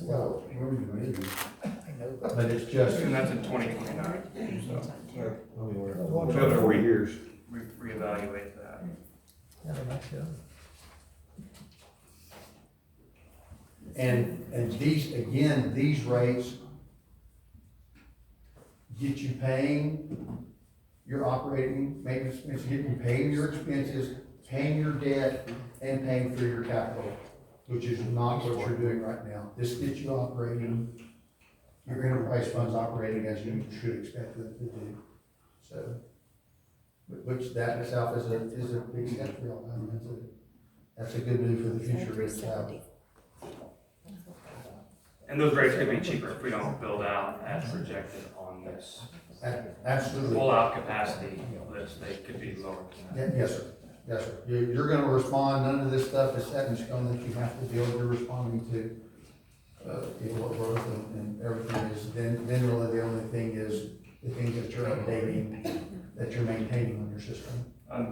y'all, where we maybe, I know that. but it's just, And that's in 2029, so we're 4 years. reevaluate that. Yeah, that's good. and these, again, these rates get you paying your operating maintenance expenses, get you paying your expenses, paying your debt, and paying for your capital, which is not what you're doing right now. This gets you operating, your enterprise funds operating as you should expect them to do. So, which that itself is a big step for y'all. I mean, that's a good move for the future itself. And those rates could be cheaper if we don't build out as projected on this Absolutely. full-out capacity list. They could be lower than that. Yes, sir. Yes, sir. You're gonna respond, none of this stuff is set in stone that you have to deal with, you're responding to, what growth and everything is, then really the only thing is the things that you're updating, that you're maintaining on your system.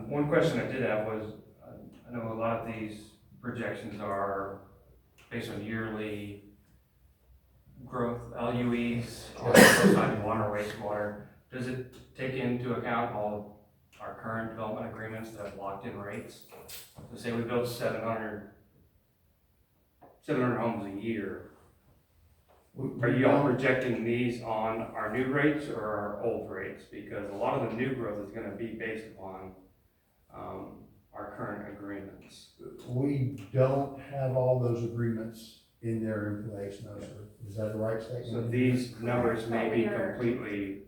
One question I did have was, I know a lot of these projections are based on yearly growth, LUEs, on both sides, water, wastewater. Does it take into account all our current development agreements that have locked in rates? So say we build 700 homes a year. Are you all projecting these on our new rates or our old rates? Because a lot of the new growth is gonna be based upon, our current agreements. We don't have all those agreements in there in place, no, sir. Is that the right statement? So these numbers may be completely,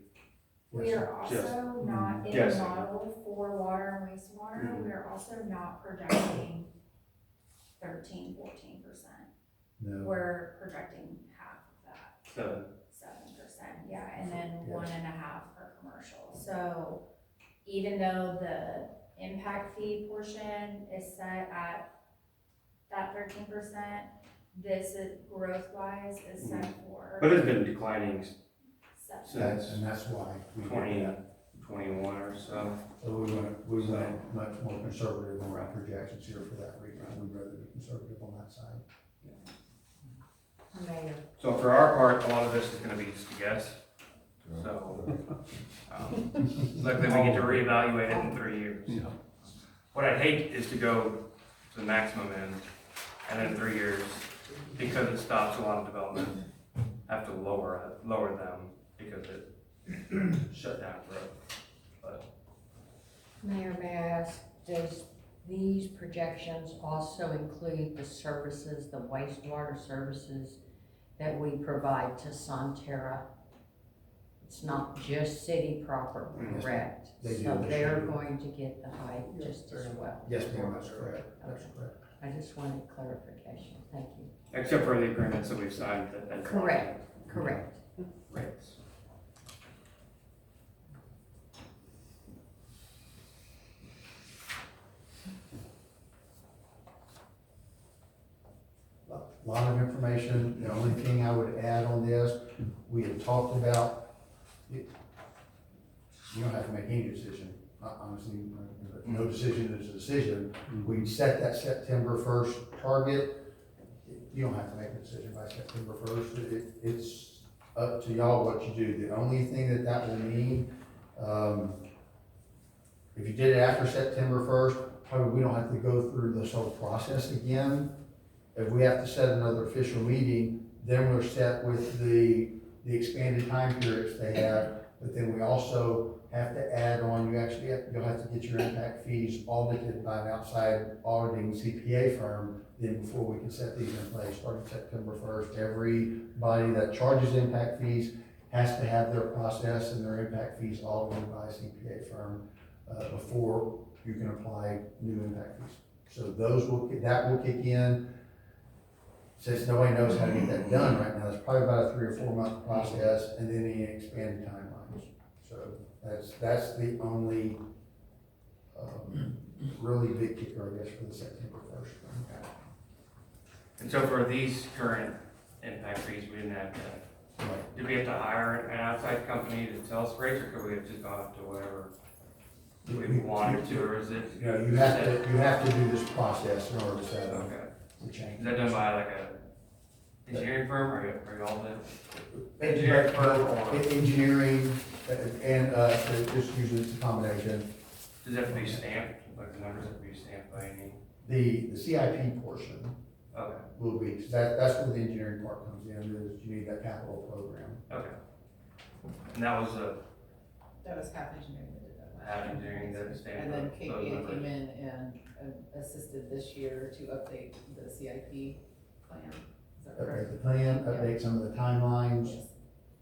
We are Just also not in the guessing. model for water and wastewater, we are also not projecting 13-14%. No. We're projecting half of that, so 7%, yeah, and then Yes. 1.5 for commercial. So even though the impact fee portion is set at that 13%, this is growth-wise is set for but it's been declining 7. since And that's why we did that. 2021 or so. So we went much more conservative on our projections here for that reason. We'd rather be conservative on that side. Mayor, So for our part, a lot of this is gonna be just a guess. So, luckily we get to reevaluate it in 3 years. What I'd hate is to go to the maximum end, and then in 3 years, because it stops a lot of development, have to lower them because it shut down growth. But Mayor, may I ask, does these projections also include the services, the wastewater services that we provide to Sonterra? It's not just city proper, Yes, correct? They do. So they're going to get the height just as well? Yes, ma'am, that's correct. That's Okay. correct. I just wanted clarification, thank you. except for the agreements that we've signed that. Correct, correct. Rates. lot of information. The only thing I would add on this, we had talked about, you don't have to make any decision, honestly, no decision is a decision. We set that September 1st target. You don't have to make a decision by September 1st. It's up to y'all what you do. The only thing that will mean, if you did it after September 1st, probably we don't have to go through this whole process again. If we have to set another official meeting, then we're set with the expanded time periods they have. But then we also have to add on, you'll have to get your impact fees audited by an outside auditing CPA firm, then before we can set these in place, starting September 1st. Everybody that charges impact fees has to have their process and their impact fees audited by a CPA firm before you can apply new impact fees. So that will kick in. Since nobody knows how to get that done right now, it's probably about a 3 or 4 month process, and then any expanded timelines. So that's the only really big kicker, I guess, for the September 1st. And so for these current impact fees, we didn't have to, did we have to hire an outside company to tell us rates, or could we have just gone up to whatever we wanted to, or is it? You know, you have to do this process in order to set up the change. Is that done by like a engineering firm, or y'all the engineering firm, or? Engineering, and just usually it's a combination. Does it have to be stamped, like the numbers have to be stamped by any? The CIP portion Okay. will be, so that's where the engineering part comes in, is you need that capital program. Okay. And that was That was half engineering that did that. half engineering that stamped. And then those KPA numbers. came in and assisted this year to update the CIP plan. Is that Update correct? the plan, update some of the timelines,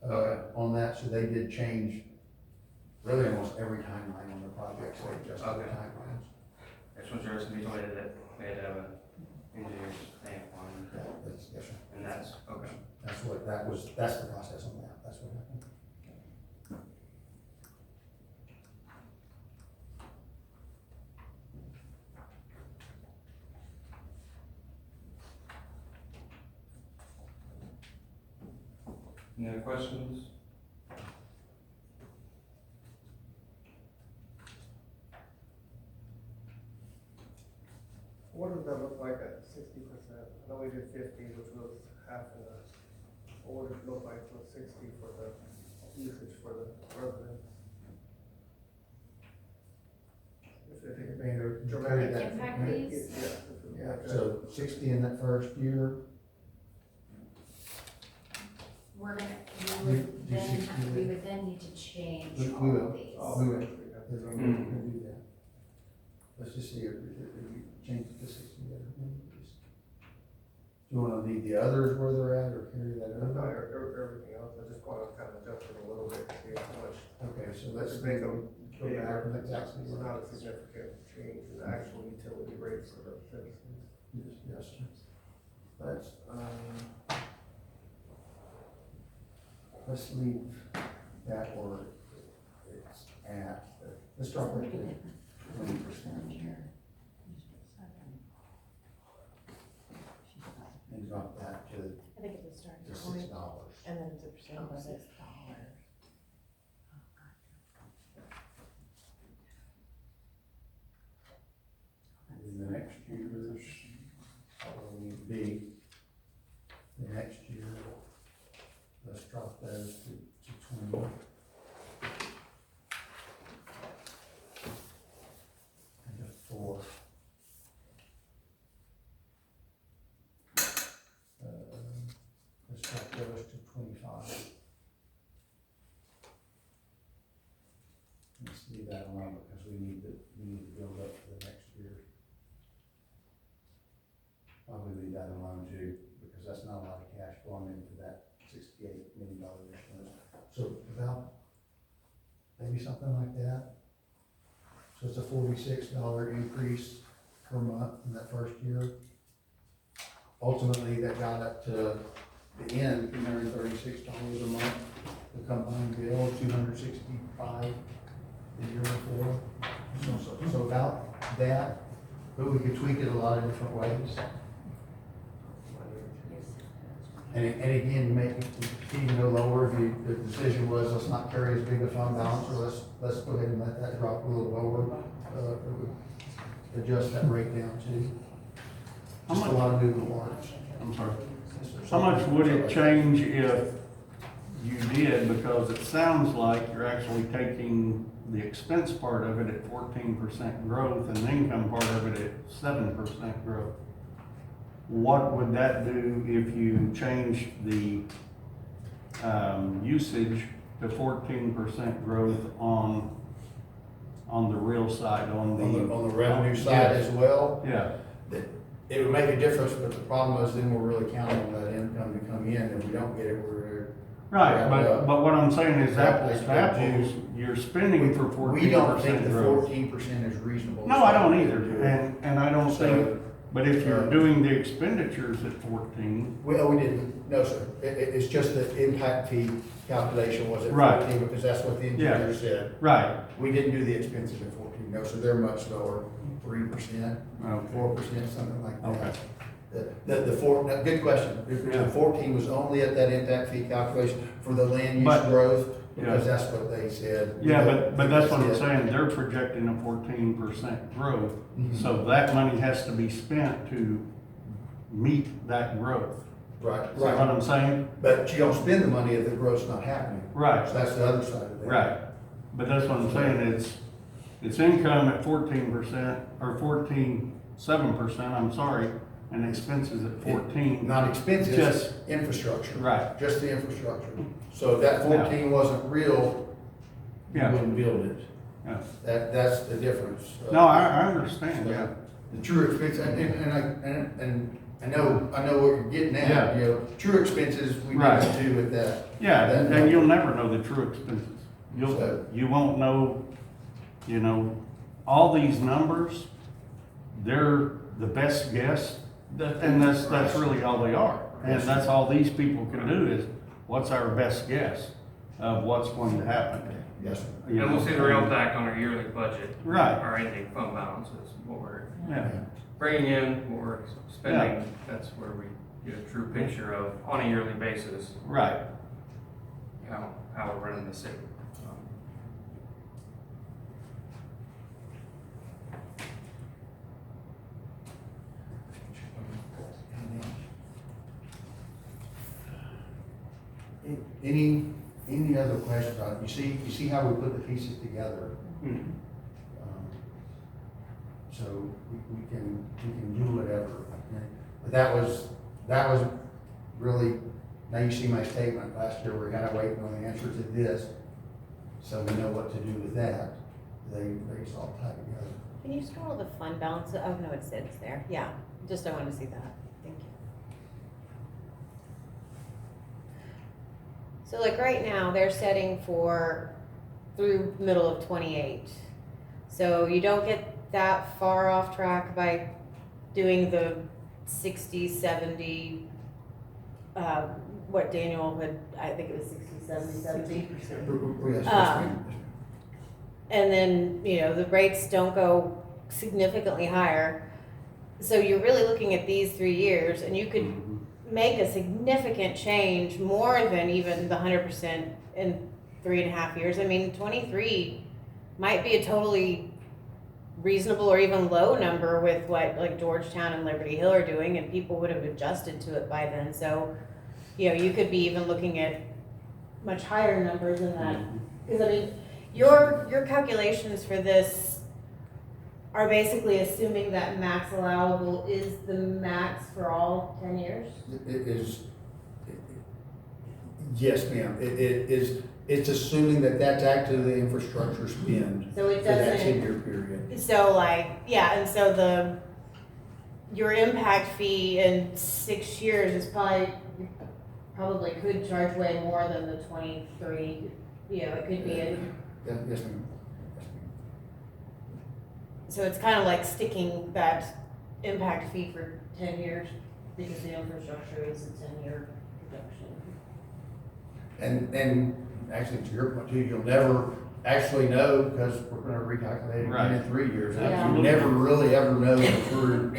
Yes. on that, so they did change really almost every timeline on the project, so they adjusted the Okay. timelines. I just want to be told that we had to have an engineer's stamp on it, Yes, sir. and that's, okay. That's the process on that, that's what happened. Any other questions? What does that look like at 60%? I know we did 50, which was half of that. What would it look like with 60 for the usage for the residents? If it made a dramatic. Impact fees? Yeah. So 60 in that first year, We're gonna, Do 60 we would then need to change we all will, of these. we will, do that. Let's just see if we change it to 60 there. Do you wanna leave the others where they're at, or carry that No, over? everything else, I just want to kind of adjust it a little bit, to see how much. Okay, so let's Let's make make them them go back and exactly It's where. not a significant change in the actual utility rates for the citizens. Yes, let's, let's leave that where it's at. Let's drop it to 20% here. And drop that to I think it's a starting $6. point, and then it's a percent of it. And the next year's, what we need to be, the next year, let's drop those to 20. And to 4. Let's drop those to 25. Let's leave that alone because we need to build up for the next year. Probably leave that alone too, because that's not a lot of cash going into that $68 million insurance. So about maybe something like that. So it's a $46 increase per month in that first year. Ultimately, that got up to the end, $336 a month. The combined bill, $265 the year before. So about that, but we could tweak it a lot of different ways. And again, you make it even go lower, if the decision was, let's not carry as big a fund balance, or let's go ahead and let that drop a little lower, it would adjust that rate down too. Just a lot of moving parts. I'm sorry. How much would it change if you did, because it sounds like you're actually taking the expense part of it at 14% growth and the income part of it at 7% growth? What would that do if you changed the usage to 14% growth on the real side, on On the revenue side as well? Yeah, It would make a difference, but the problem is then we're really counting on that income to come in, and if we don't get it, we're. right, but what I'm saying is apples to apples, you're spending for 14% growth. We don't think the 14% is reasonable. No, I don't either, and I don't So, think, but if you're doing the expenditures at 14, we didn't, no, sir. It's just the impact fee calculation was at Right. 14, because that's what the engineer said. right, We didn't do the expenses at 14, no, so they're much lower, 3%, okay, 4%, something like okay. that. Good question. Yeah. The 14 was only at that impact fee calculation for the land use But- growth, because Yeah. that's what they said. Yeah, but that's what I'm Yeah. saying, they're projecting a 14% growth, Mhm. so that money has to be spent to meet that growth. Right, See what right. I'm saying? But you don't spend the money if the growth's not happening. Right, So that's the other side of that. right. But that's what I'm saying, it's income at 14%, or 7%, I'm sorry, and expenses at 14. Not expenses, Just- infrastructure. Right, Just the infrastructure. So if that 14 wasn't real, you yeah, wouldn't build it. yeah. That's the difference. No, I understand, yeah. The true expense, and I know what you're getting Yeah. at, you know, true expenses, we Right. need to do with that. Yeah, That- and you'll never know the true expenses. So- You won't know, all these numbers, they're the best guess, and that's really all they are. And that's all these people can do is, what's our best guess of what's going to happen? Yes, sir. You And we'll know? see the real impact on our yearly budget. Right. Our ending fund balance is what we're Yeah, bringing in, what we're spending. That's where we get a true picture of, on a yearly basis, right. how we're running the city. Any other questions on it? You see how we put the pieces together? Mhm. So we can do whatever. Okay? But that was really, now you see my statement last year, we're kind of waiting on the answer to this, so we know what to do with that. It's all tied together. Can you scroll the fund balance? Oh, no, it's there. Yeah, just I wanted to see that. Thank you. So like right now, they're setting for through middle of 28. So you don't get that far off track by doing the 60, 70, what Daniel had, I think it was 60, 70, 70. And then, the rates don't go significantly higher. So you're really looking at these 3 years, and you could Mhm. make a significant change, more than even the 100% in 3.5 years. I mean, 23 might be a totally reasonable or even low number with what like Georgetown and Liberty Hill are doing, and people would have adjusted to it by then. So, you could be even looking at much higher numbers than that. Because I mean, your calculations for this are basically assuming that max allowable is the max for all 10 years? Yes, ma'am. It's assuming that that's actually the infrastructure spend So it for that doesn't, 10-year period. so and so your impact fee in 6 years is probably could charge way more than the 23, it could be Yes, ma'am. so it's kind of like sticking that impact fee for 10 years because the infrastructure is a 10-year production. And actually, to your point too, you'll never actually know, because we're gonna recalculate it again in 3 years. Yeah. You never really ever know the true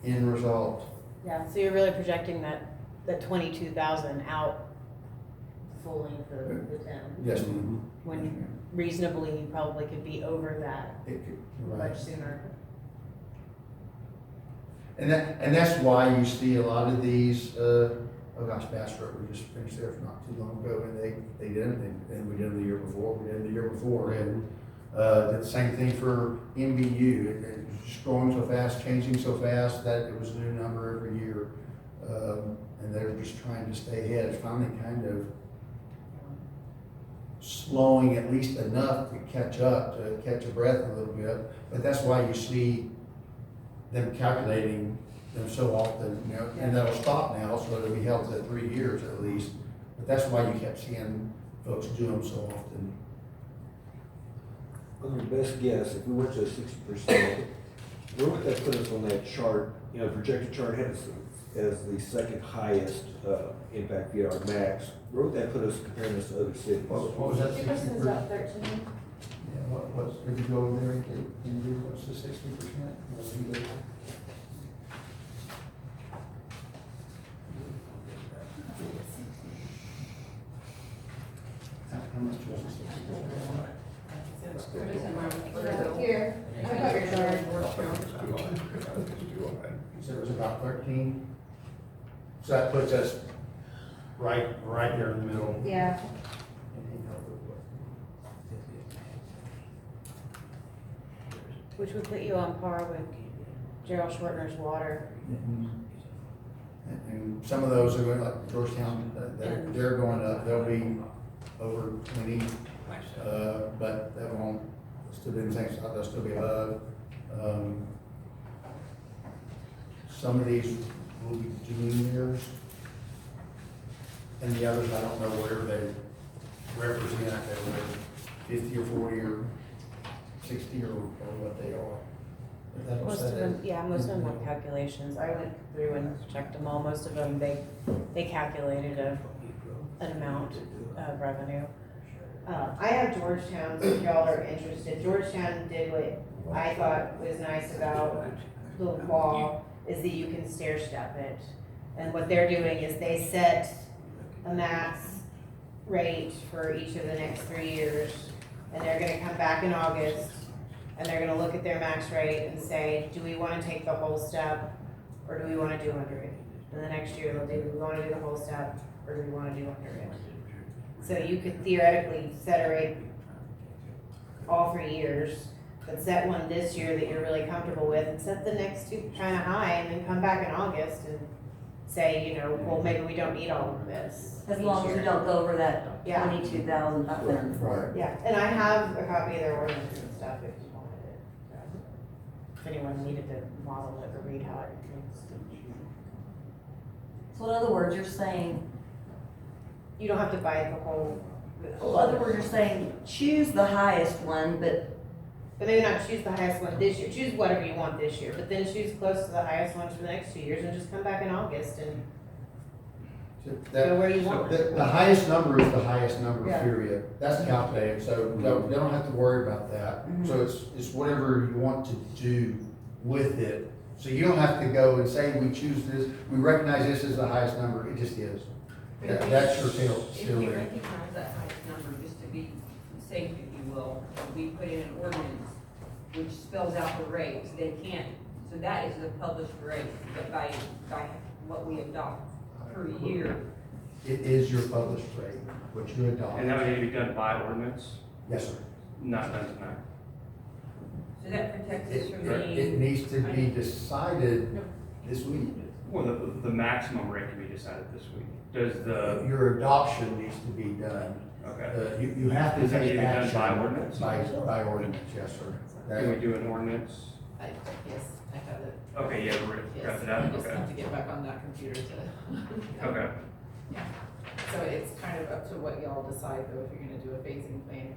end result. Yeah, so you're really projecting that the 22,000 out full length of the town. Yes, ma'am. When reasonably, you probably could be over that It could- right. much sooner. And that's why you see a lot of these, oh gosh, Bass Pro, we just finished theirs not too long ago, and they did it, and we did them the year before, and, did the same thing for MBU. It was just growing so fast, changing so fast, that it was a new number every year. And they're just trying to stay ahead. It's finally kind of slowing at least enough to catch up, to catch a breath a little bit. But that's why you see them calculating them so often, you know, and that'll stop now, so it'll be held to 3 years at least. But that's why you kept seeing folks do them so often. On your best guess, if we went to 60%, where would that put us on that chart? You know, projected chart had us as the second highest impact fee, our max. Where would that put us comparing us to other cities? What was that? 2% is about 13. Yeah, what's, if you go over there, can you do, what's the 60%? How much was the 60%? Here, I got your card. So it was about 13. So that puts us right there in the middle. Yeah. Which would put you on par with Gerald Schwartner's water. And some of those are going, like Georgetown, they're going up, they'll be over 20, but that won't still do the same stuff, they'll still be above. Some of these will be juniors, and the others, I don't know where they represent, they're 50 or 40 or 60 or what they are. But that'll Most set of it. them, yeah, most of them have calculations. I went through and checked them all. Most of them, they calculated an amount of revenue. I have Georgetown, so if y'all are interested. Georgetown did what I thought was nice about the law, is that you can stair step it. And what they're doing is they set a max rate for each of the next 3 years. And they're gonna come back in August, and they're gonna look at their max rate and say, do we wanna take the whole step, or do we wanna do under it? And the next year they'll do we wanna do the whole step, or do we wanna do under it? So you could theoretically set a rate all 3 years, but set one this year that you're really comfortable with, and set the next two kinda high, and then come back in August and say, you know, well, maybe we don't need all of this. As each long as year. we don't go over that Yeah. 22,000 up there. Right. Yeah, and I have a copy of their ordinance and stuff if you wanted it. If anyone needed to model it or read how it thinks. So in other words, you're saying, You don't have to buy the whole. in other words, you're saying, choose the highest one, but But maybe not choose the highest one this year, choose whatever you want this year, but then choose close to the highest ones for the next 2 years and just come back in August and go where you want. The highest number is the highest number, Yeah. period. That's calculated, so they don't have to worry about that. So it's whatever you want to do with it. So you don't have to go and say, we choose this, we recognize this as the highest number, it just is. That's your If we ceiling. recognize that highest number, just to be safe, if you will, we put in an ordinance which spells out the rates, they can't, so that is the published rate, but by what we adopt per year. It is your published rate, what you adopt. And that would need to be done by ordinance, Yes, sir. not done tonight. So that protects us from It being. needs to be decided this week. Well, the maximum rate can be decided this week. Does the, Your adoption needs to be done. okay, You have to Does that need take to be done action. by ordinance? By ordinance, yes, sir. can we do an ordinance? Yes, I have it. Okay, yeah, we're, Yes, got it I out, just okay. have to get back on that computer to. Okay, So it's kind of up to what y'all decide though, if you're gonna do a phasing plan,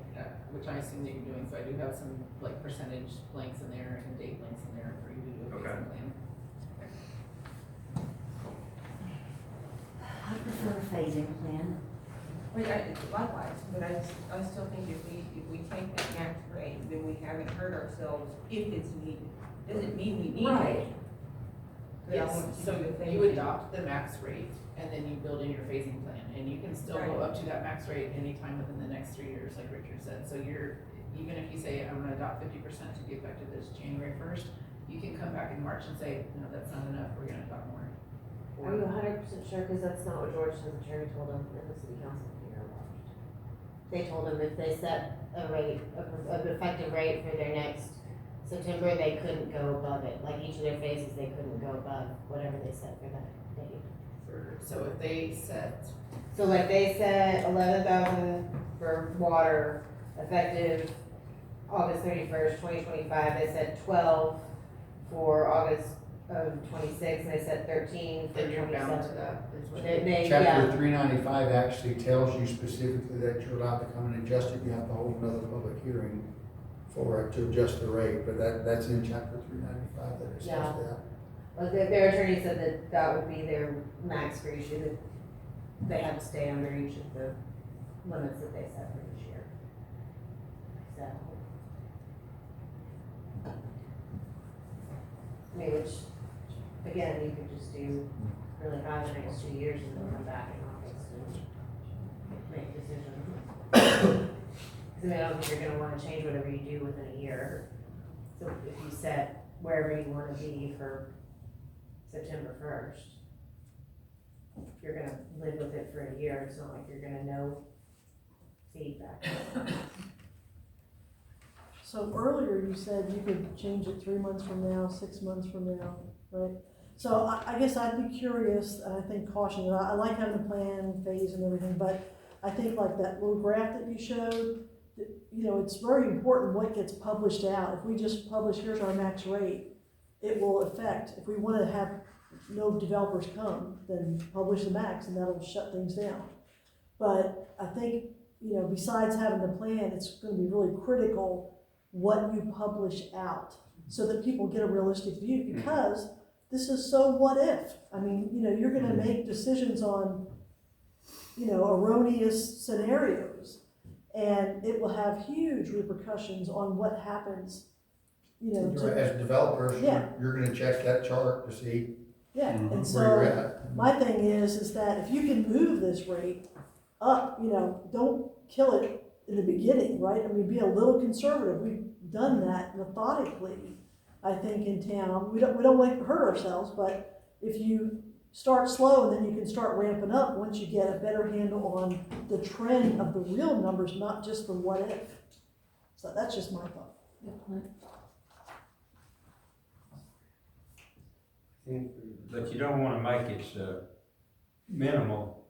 which I assume that you're doing, so I do have some like percentage blanks in there and date blanks in there for you to do a Okay. phasing plan. I prefer a phasing plan. Likewise, but I still think if we take that max rate, then we haven't hurt ourselves if it's needed. Doesn't mean we need it. Right. Yes, so you adopt the max rate, and then you build in your phasing plan, and you can still go up to that max rate anytime within the next 3 years, like Richard said. So you're, even if you say, I'm gonna adopt 50% to be effective this January 1st, you can come back in March and say, no, that's not enough, we're gonna adopt more. Are you 100% sure? Because that's not what Georgetown's attorney told them in the city council meeting. They told them if they set a rate, an effective rate for their next September, they couldn't go above it. Like each of their phases, they couldn't go above whatever they set for that date. So if they set, So like they set 11,000 for water, effective August 31st, 2025. They set 12 for August of 26, and they set 13 for then you're bound to 27. that. is what Chapter 395 actually tells you specifically that you're allowed to come and adjust it. You have to hold another public hearing for it to adjust the rate, but that's in chapter 395 that it Yeah. says that. Well, their attorney said that that would be their max for each year, that they had to stay under each of the limits that they set for each year. So. I mean, which, again, you could just do really high the next 2 years and then come back in August and make decisions. I mean, I don't think you're gonna wanna change whatever you do within a year. So if you set wherever you wanna be for September 1st, you're gonna live with it for a year, it's not like you're gonna know feedback. So earlier you said you could change it 3 months from now, 6 months from now, right? So I guess I'd be curious, and I think caution, I like having a plan, phase and everything, but I think like that little graph that you showed, you know, it's very important what gets published out. If we just publish, here's our max rate, it will affect, if we wanna have no developers come, then publish the max and that'll shut things down. But I think, you know, besides having the plan, it's gonna be really critical what you publish out so that people get a realistic view, because this is so what if. I mean, you know, you're gonna make decisions on, you know, erroneous scenarios, and it will have huge repercussions on what happens, you know, As developers, Yeah. you're gonna check that chart to see yeah, and where you're so, at. my thing is that if you can move this rate up, you know, don't kill it in the beginning, right? I mean, be a little conservative, we've done that methodically, I think, in town. We don't like to hurt ourselves, but if you start slow and then you can start ramping up once you get a better handle on the trend of the real numbers, not just the what if. So that's just my thought. But you don't wanna make it minimal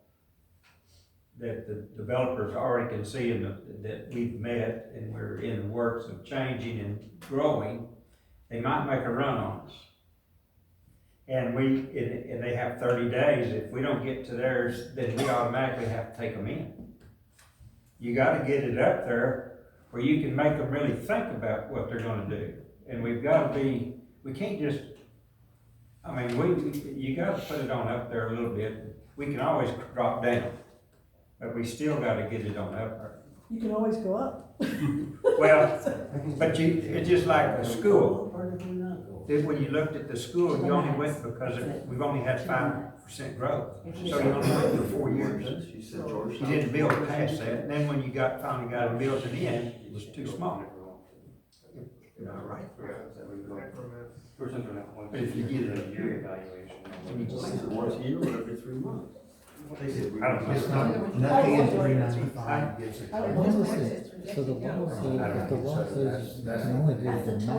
that the developers already can see that we've met and we're in the works of changing and growing. They might make a run on us. And and they have 30 days. If we don't get to theirs, then we automatically have to take them in. You gotta get it up there where you can make them really think about what they're gonna do. And we can't just, I mean, you gotta put it on up there a little bit. We can always drop down, but we still gotta get it on up there. You can always go up. Well, but it's just like the school. When you looked at the school, you only went because we've only had 5% growth. So you only went for 4 years. You didn't build past that. And then when you finally got it built in, it was too small. Am I right? But if you get it a year evaluation. Once a year or every 3 months. I don't know. It's not, nothing in 395 gives it. So the law says, if the law says you can only do the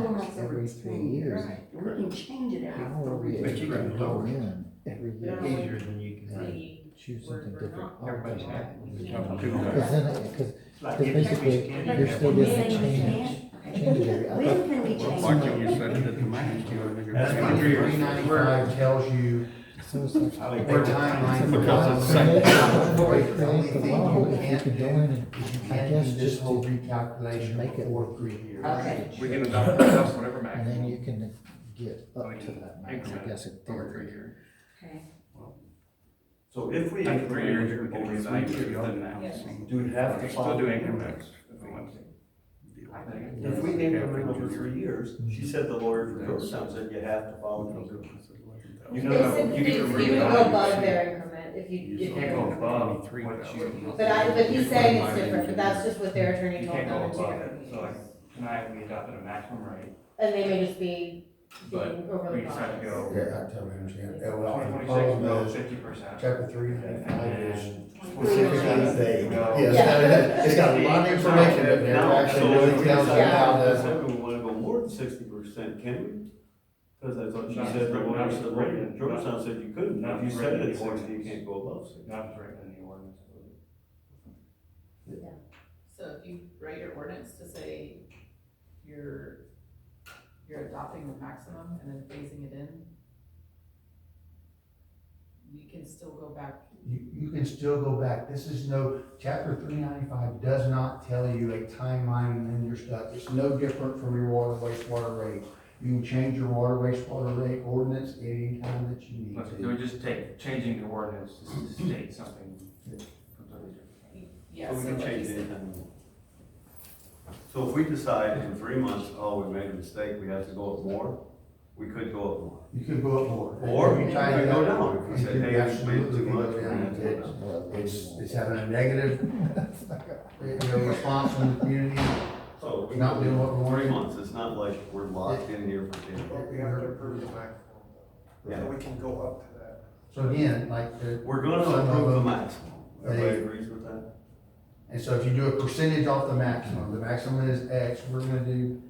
max every 3 years, We can change it every how are we But able you to can go lower it. in every year? Easier than you can. Choose something different. Everybody's happy. Because then, because Like, basically, you're still You're getting saying we change can't? every, I When thought, can we change Why it? can't you set it at the max? That's my 3 years. 395 tells you so it's like. I like their that. timeline for Because it's how Before they you create the law, if you could go in and, I can't guess, use this just whole to recalculation make it for 3 years. Okay. We can adopt whatever max. and then you can get up to that max, I guess, in Over 3 theory. years. Okay. So if we After 3 years, you're implement getting over 3 evaluated years, then now. do we have to You're follow? still doing increments if we want to. If we implement over 3 years, she said the lawyer for Georgetown said you have to follow. You know, you get to You would go reevaluate. above their increment if you. You can't go above what you. But he's saying it's different, but that's just what their attorney You told can't go them in two above different it, so like, meetings. tonight, we adopted a maximum rate, And they may just be but being overly we decided to cautious. go. Yeah, I totally understand. Well, the 2026, problem go is, 50%. chapter 3, And 5 is then specifically they, go. yes, it's got a lot of information, but never actually really tells you how to. We wanna go more than 60%, can we? Cause that's what you Not said, written- when I not said, written- Georgetown said you couldn't, not if you said written in it's the 60, you ordinance. can't go above 60. Not written in the ordinance. So if you write your ordinance to say you're adopting the maximum and then phasing it in, we can still go back. You can still go back. This is no, chapter 395 does not tell you a timeline and your stuff. It's no different from your water wastewater rate. You can change your water wastewater rate ordinance any time that you need It to. would just take, changing the ordinance to state something completely different. Yeah, So we so can like change you it said, anytime we want. So if we decide in 3 months, oh, we made a mistake, we have to go up more, we could go up more. You can go up more. Or we You could tie it go up, down, if you we said, can hey, we made absolutely too go much, we're down. gonna have to go down. It's having a negative, response from the community. So we Not doing what we want. 3 months, it's not like we're locked in here for 10 But years. we have to approve the maximum, Yeah. so we can go up to that. So again, like We're gonna some of approve the them- maximum, everybody agrees with that? And so if you do a percentage off the maximum is X, we're gonna do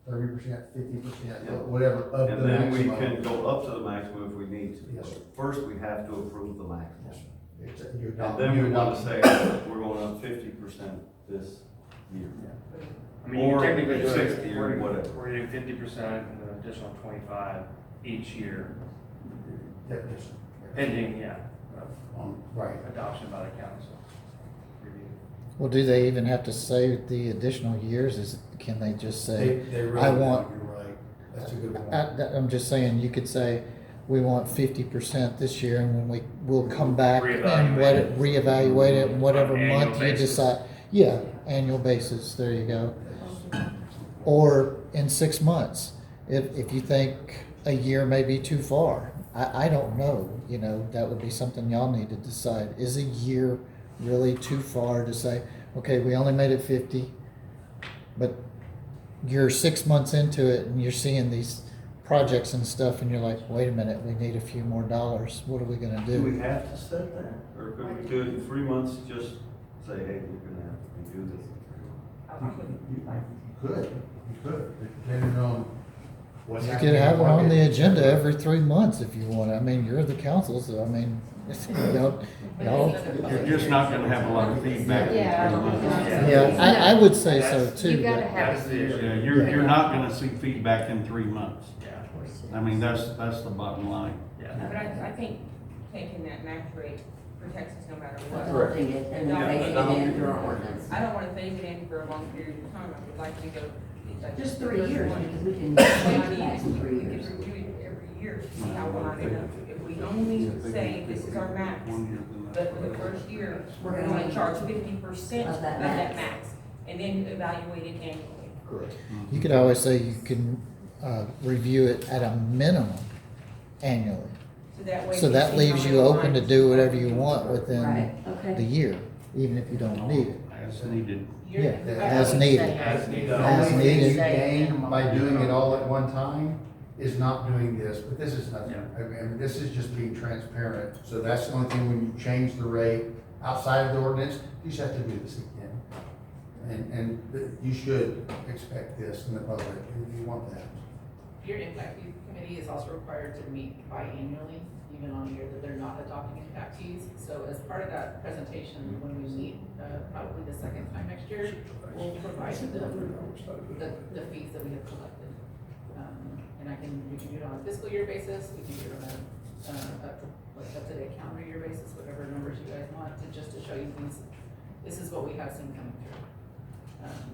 30%, 50%, Yeah. whatever, of the And then we maximum. can go up to the maximum if we need to. Yes, sir. First, we have to approve the maximum. Yes, sir. You And adopt- then you we wanna adopt- say, we're going up 50% this year. I mean, you Or technically do 60 or it, whatever. we're doing 50% and an additional 25 each year, Yeah, yes, sir. pending, yeah, Right. adoption by the council. Review. Well, do they even have to say the additional years? Can they just say, They really I don't, want, you're right. That's a good one. I'm just saying, you could say, we want 50% this year, and when we'll come back and reevaluate it, and whatever On an annual month you basis. decide. Yeah, annual basis, there you go. Or in 6 months, if you think a year may be too far. I don't know, that would be something y'all need to decide. Is a year really too far to say, okay, we only made it 50, but you're 6 months into it and you're seeing these projects and stuff and you're like, wait a minute, we need a few more dollars. What are we gonna Do we do? have to set that? Or could we do it in 3 months, just say, hey, we're gonna have to redo this in 3 months? You could, depending on what's You happening. could in have it on the market. agenda every 3 months if you want. I mean, you're the council, so I mean, y'all. You're just not gonna have a lot of feedback in 3 months. Yeah, I would say so too. You gotta but- have. That's the issue. Yeah, you're not gonna see feedback in 3 months. Yeah, I mean, that's the bottom line. But yeah. I think taking that max rate protects us no matter what. Adopting it and then phasing it into our ordinance. I don't wanna phase it in for a long period of time, I would like to go. like, Just the 3 first years, one. because we can But change I mean, that in 3 we could years. review it every year to see how we're lining up. If we only say this is our max, but for the first year, we're gonna charge 50% of that max, and then evaluate it annually. Correct. You could always say you can review it at a minimum annually. So that way. So we that see leaves how you many open to lines- do whatever you want Right, within okay. the year, even if you don't need it. As needed. You're- Yeah, I as would needed. say As needed. The As only thing you needed. gain by doing it all at one time is not doing this, but this is nothing. I mean, this is just being transparent. So that's the only thing when you change the rate outside of the ordinance, you just have to do this again. And you should expect this in the public, if you want that. Your impact fee committee is also required to meet biannually, even on a year that they're not adopting impact fees. So as part of that presentation, when we meet, probably the second time next year, we'll provide the fees that we have collected. And we can do it on a fiscal year basis, we can do it on like up to the calendar year basis, whatever numbers you guys want, just to show you this is what we have seen coming through.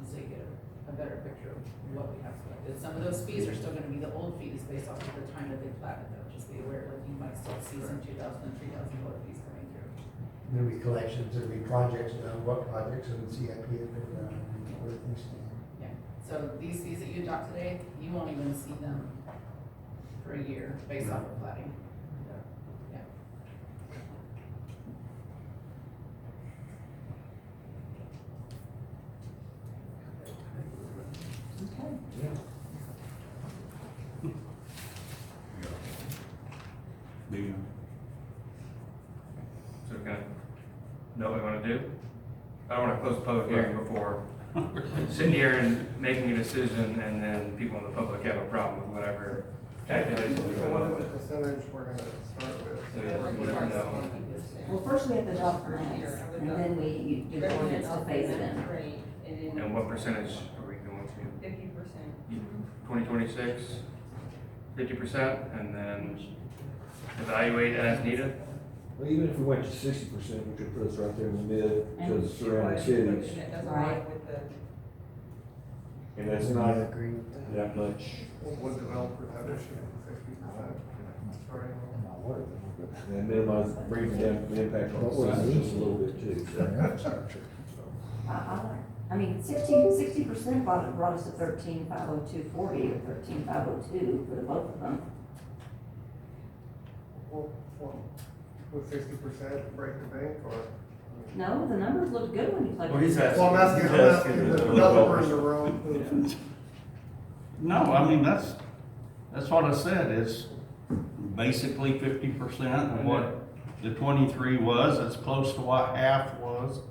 So you get a better picture of what we have collected. Some of those fees are still gonna be the old fees based off of the time that they platted though, just be aware, like you might still see some $2,000 and $3,000 fees coming through. There'll be collections, there'll be projects done, what projects and CIP have been done, and where things stand. Yeah, so these fees that you adopt today, you won't even see them for a year based off of plating. gonna know what we wanna do? I don't wanna close the public hearing before sitting here and making a decision, and then people in the public have a problem with whatever calculations we So come what up is the with. percentage we're gonna start with? So, yeah, we never know. Well, first we have to adopt plans, and then we do the ordinance to phase it in. Right, and then And what percentage are we going to? 50%. 2026, 50%, and then evaluate as needed? Well, even if we went to 60%, which would put us right there in the mid to the surrounding cities, That doesn't Right. line with the. and that's not that much. Would developers have issue with 50%? Starting with- And minimize, brings down the impact on the size just a little bit too. I mean, 60% brought us to 13,502.40 or 13,502 for the both of them. Would 60% break the bank, or? No, the numbers look good when you plug. Well, he's it in. Well, I'm asking the developer in the room. No, I mean, that's what I said, it's basically 50% of what the 23 was, it's close to what half was,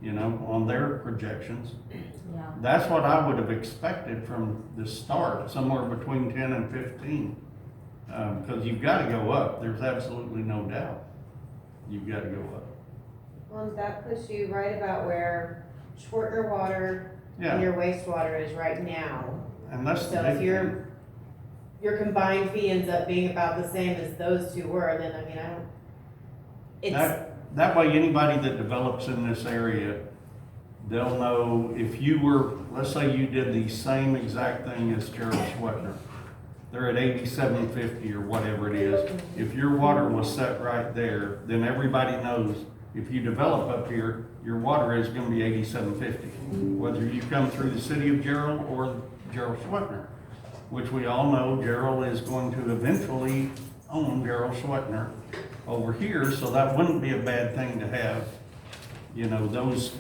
you know, on their projections. Yeah. That's what I would have expected from the start, somewhere between 10 and 15. Because you've got to go up, there's absolutely no doubt. You've got to go up. Well, that puts you right about where Schwartner Water Yeah. and your wastewater is right now. And that's the So big if thing. your combined fee ends up being about the same as those two were, then I mean, I don't, it's, That way, anybody that develops in this area, they'll know if you were, let's say you did the same exact thing as Gerald Schwettner. They're at 87.50 or whatever it is. If your water was set right there, then everybody knows if you develop up here, your water is gonna be 87.50. Whether you come through the city of Gerald or Gerald Schwettner, which we all know Gerald is going to eventually own Gerald Schwettner over here, so that wouldn't be a bad thing to have, you know, those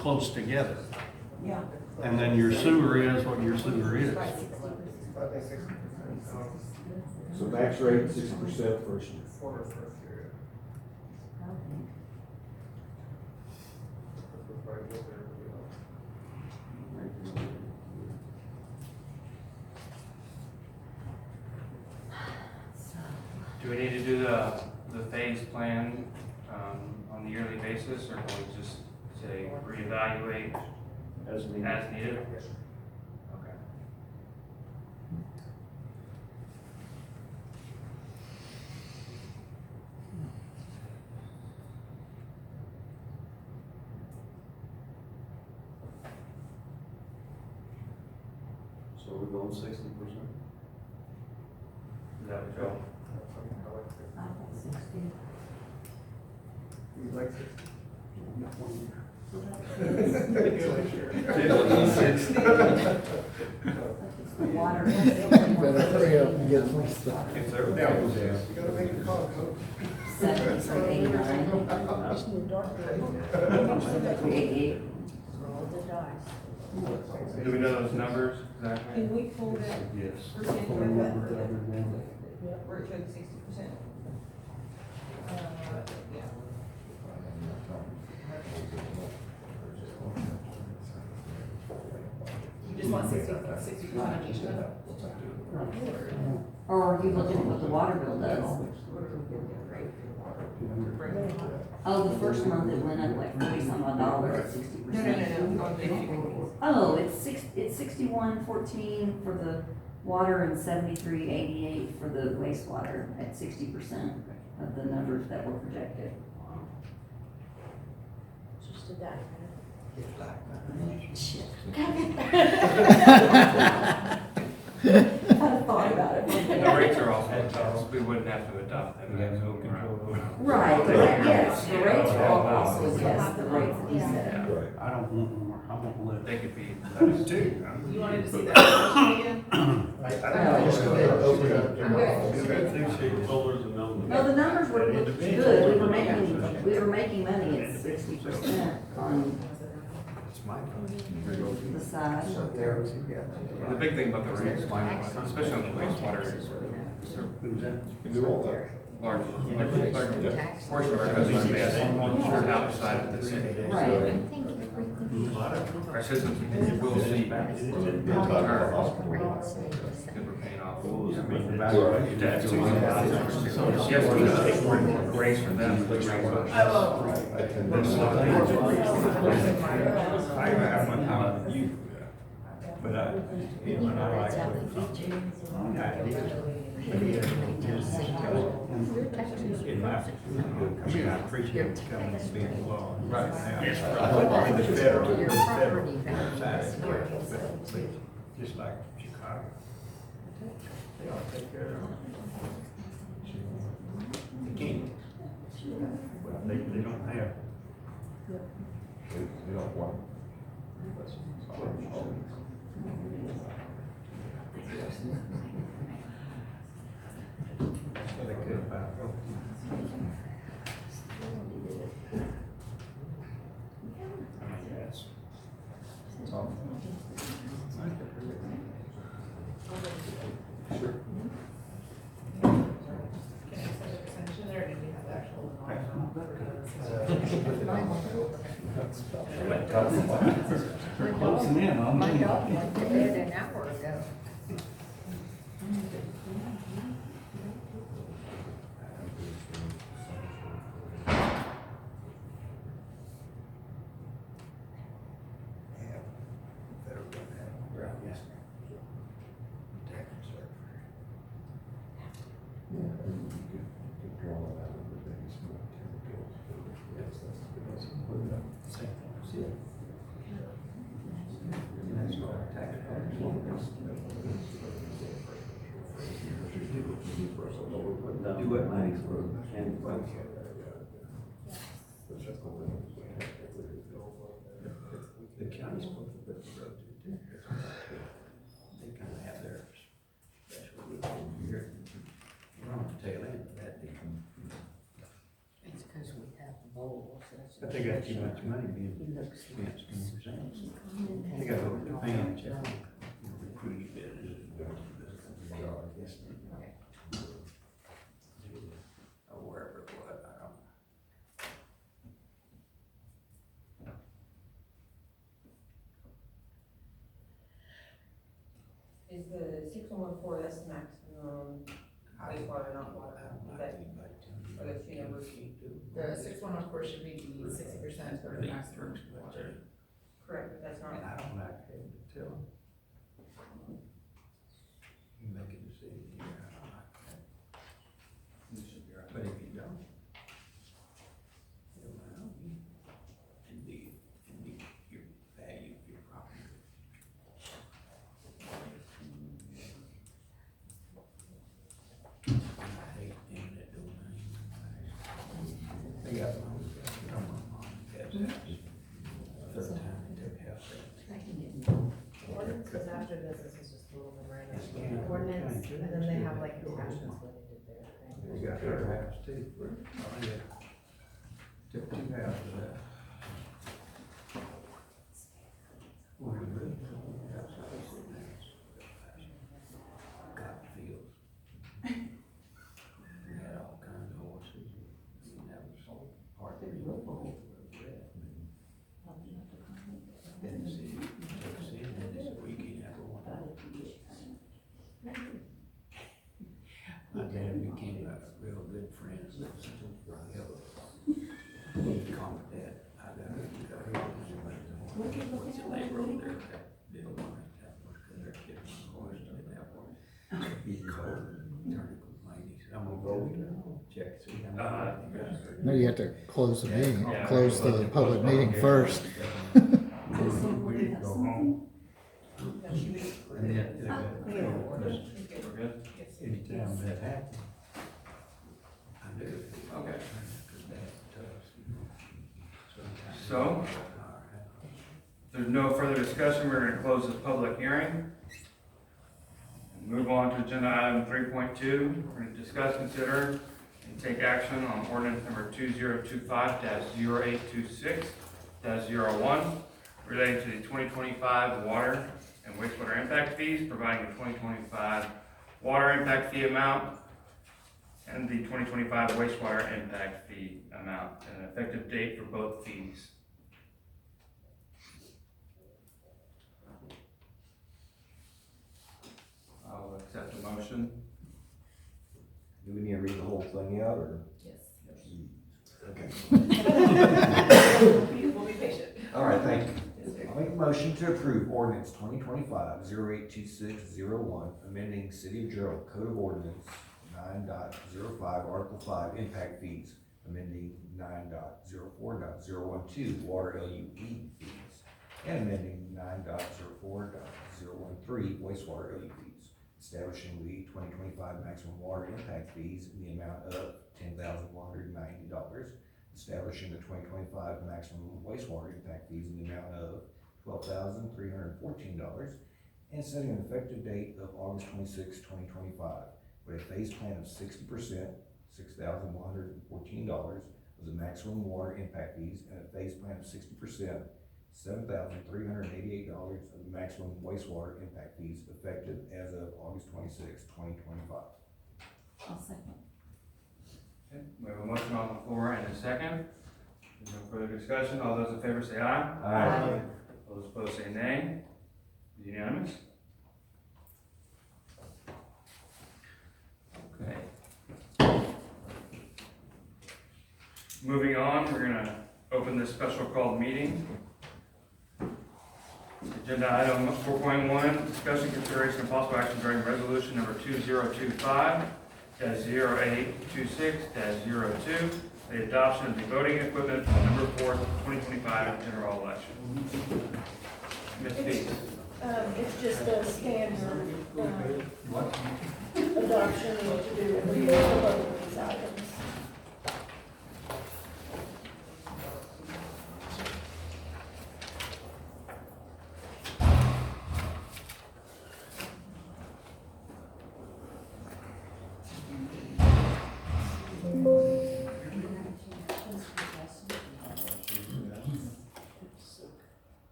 close together. Yeah. And then your sewer is what your sewer is. I think 60%. So max rate 60% first year. For the first year. That's right, what they're, Do we need to do the phase plan, on the yearly basis, or can we just say reevaluate As needed. as needed? Okay. So we're going 60%? Is that what Joe? I think 60. You like 60? Water. Better hurry up and get some stuff. You gotta make a call, Coach. 73, 88. Do we know those numbers exactly? Can we pull that Yes. percentage of that, where it showed 60%? Yeah. You just want 60% on each of them? Or are you looking at what the water bill does? Oh, the first month it went up like 40 some odd dollars at 60%. No, on 50. Oh, it's 61.14 for the water and 73.88 for the wastewater at 60% of the numbers that were projected. just did that. Shit. I had thought about it. The rates are also tough, we wouldn't have to adopt them. Right, yes, the rates are all also, yes, the rates that he said. Right. I don't want more, I want less. They could be. You wanted to see that question again? I just go ahead and open it up. No, the numbers were good, we were making money at 60% on the side. The big thing about the rates, especially on the wastewater, is Can do all that. large portion of our customer base is outside of the city. Right. Our citizens will see returns that we're paying off. Debts. Yes, there's grace for them. I have one comment with you, but when I like. In my, I mean, I appreciate you coming and being involved. Right now. Yes, The federal side, but just like Chicago, they all take care of them. They can't. Well, they don't have. We don't want. What they could about. They're closing in on My me. dog went to bed an hour ago. Do what money's worth and The county's supposed to put the road to too. They kind of have their special rule here. We're on the tail end of that deal. It's because we have bowls. But they got too much money being spent in themselves. They got over the fan check. Recruiting business. Or wherever it was, I don't know. Is the 6114, that's the maximum wastewater, not water? Is that, are those two numbers? The 6114 should be 60% or the maximum water. Correct, but that's not. And I don't like having to tell them. You make a decision here, I don't like that. But if you don't, you'll know, indeed, your value of your property. I hate eminent domain. They got one, my mom has that. Third time they took house that. Ordinance is after this, this is just a little memorandum. Ordinance, and then they have like attachments when they did their thing. They got her house too. Oh, yeah. Took two houses out. Well, we really don't have space in there. Cotton fields. We had all kinds of horses. And that was part of the real. Then the city took us in, and this weekend, everyone. My dad became a real good friend. He called my dad. I got what's the name over there? That bill like that was because they're getting a horse and that one. He's cold, turn to complain. He said, I'm gonna go check, see how many. No, you have to close the meeting, Yeah. close the public meeting first. We didn't go home. And then, We're good? anytime that happened, I knew. Okay. Because that's tough. So, if there's no further discussion, we're gonna close this public hearing. And move on to agenda item 3.2. We're gonna discuss, consider, and take action on ordinance number 2025-0826-01 relating to the 2025 water and wastewater impact fees, providing a 2025 water impact fee amount and the 2025 wastewater impact fee amount, and an effective date for both fees. I'll accept the motion. Do we need to read the whole thing out, or? Yes. Okay. We'll be patient. All right, thank you. I'll make a motion to approve ordinance 2025-082601, amending City of Gerald Code of Ordinance 9.05, Article 5, impact fees, amending 9.04.012, water LUE fees, and amending 9.04.013, wastewater LUE fees, establishing the 2025 maximum water impact fees in the amount of $10,190, establishing the 2025 maximum wastewater impact fees in the amount of $12,314, and setting an effective date of August 26, 2025, with a phase plan of 60%, $6,114 of the maximum water impact fees, and a phase plan of 60%, $7,388 of the maximum wastewater impact fees, effective as of August 26, 2025. I'll second. Okay, we have a motion on the floor and a second. There's no further discussion. All those in favor say aye. Aye. Those opposed say nay. Unanimous? Okay. Moving on, we're gonna open this special called meeting. Agenda item 4.1, discussion, consideration, and possible action regarding resolution number 2025-0826-02, the adoption of the voting equipment for the November 4th, 2025 general election. Ms. Dees. It's just a standard, adoption to do every year for both of these items.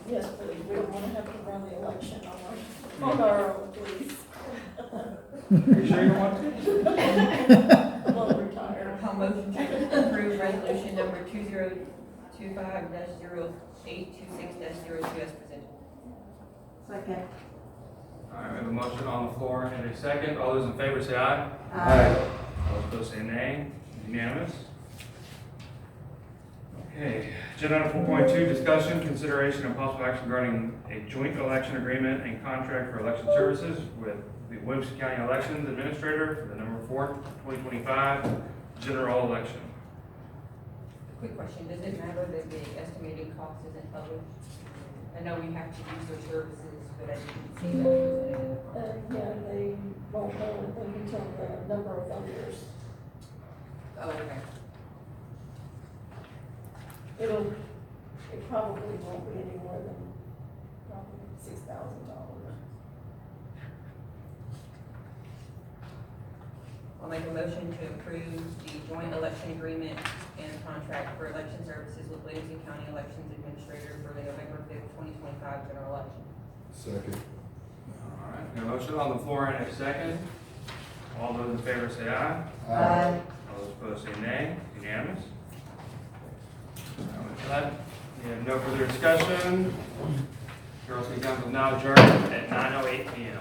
Yes, please, we don't want to have to run the election on our own, please. Are you sure you want to? I'm gonna retire. I'll motion to approve resolution number 2025-0826-02 as presented. Second. All right, we have a motion on the floor and a second. All those in favor say aye. Aye. All opposed say nay. Unanimous? Okay, agenda item 4.2, discussion, consideration, and possible action regarding a joint election agreement and contract for election services with the Williamson County Elections Administrator for the November 4th, 2025 general election. Quick question, does it matter that the estimated cost isn't published? I know we have to use their services, but I didn't see that presented in the contract. Yeah, they won't know anything until the number of voters. Oh, okay. It probably won't be any more than probably $6,000. I'll make a motion to approve the joint election agreement and contract for election services with Williamson County Elections Administrator for the November 5th, 2025 general election. Second. All right, we have a motion on the floor and a second. All those in favor say aye. Aye. All those opposed say nay. Unanimous? With that, we have no further discussion. Carroll City Council is now adjourned at 9:08 p.m.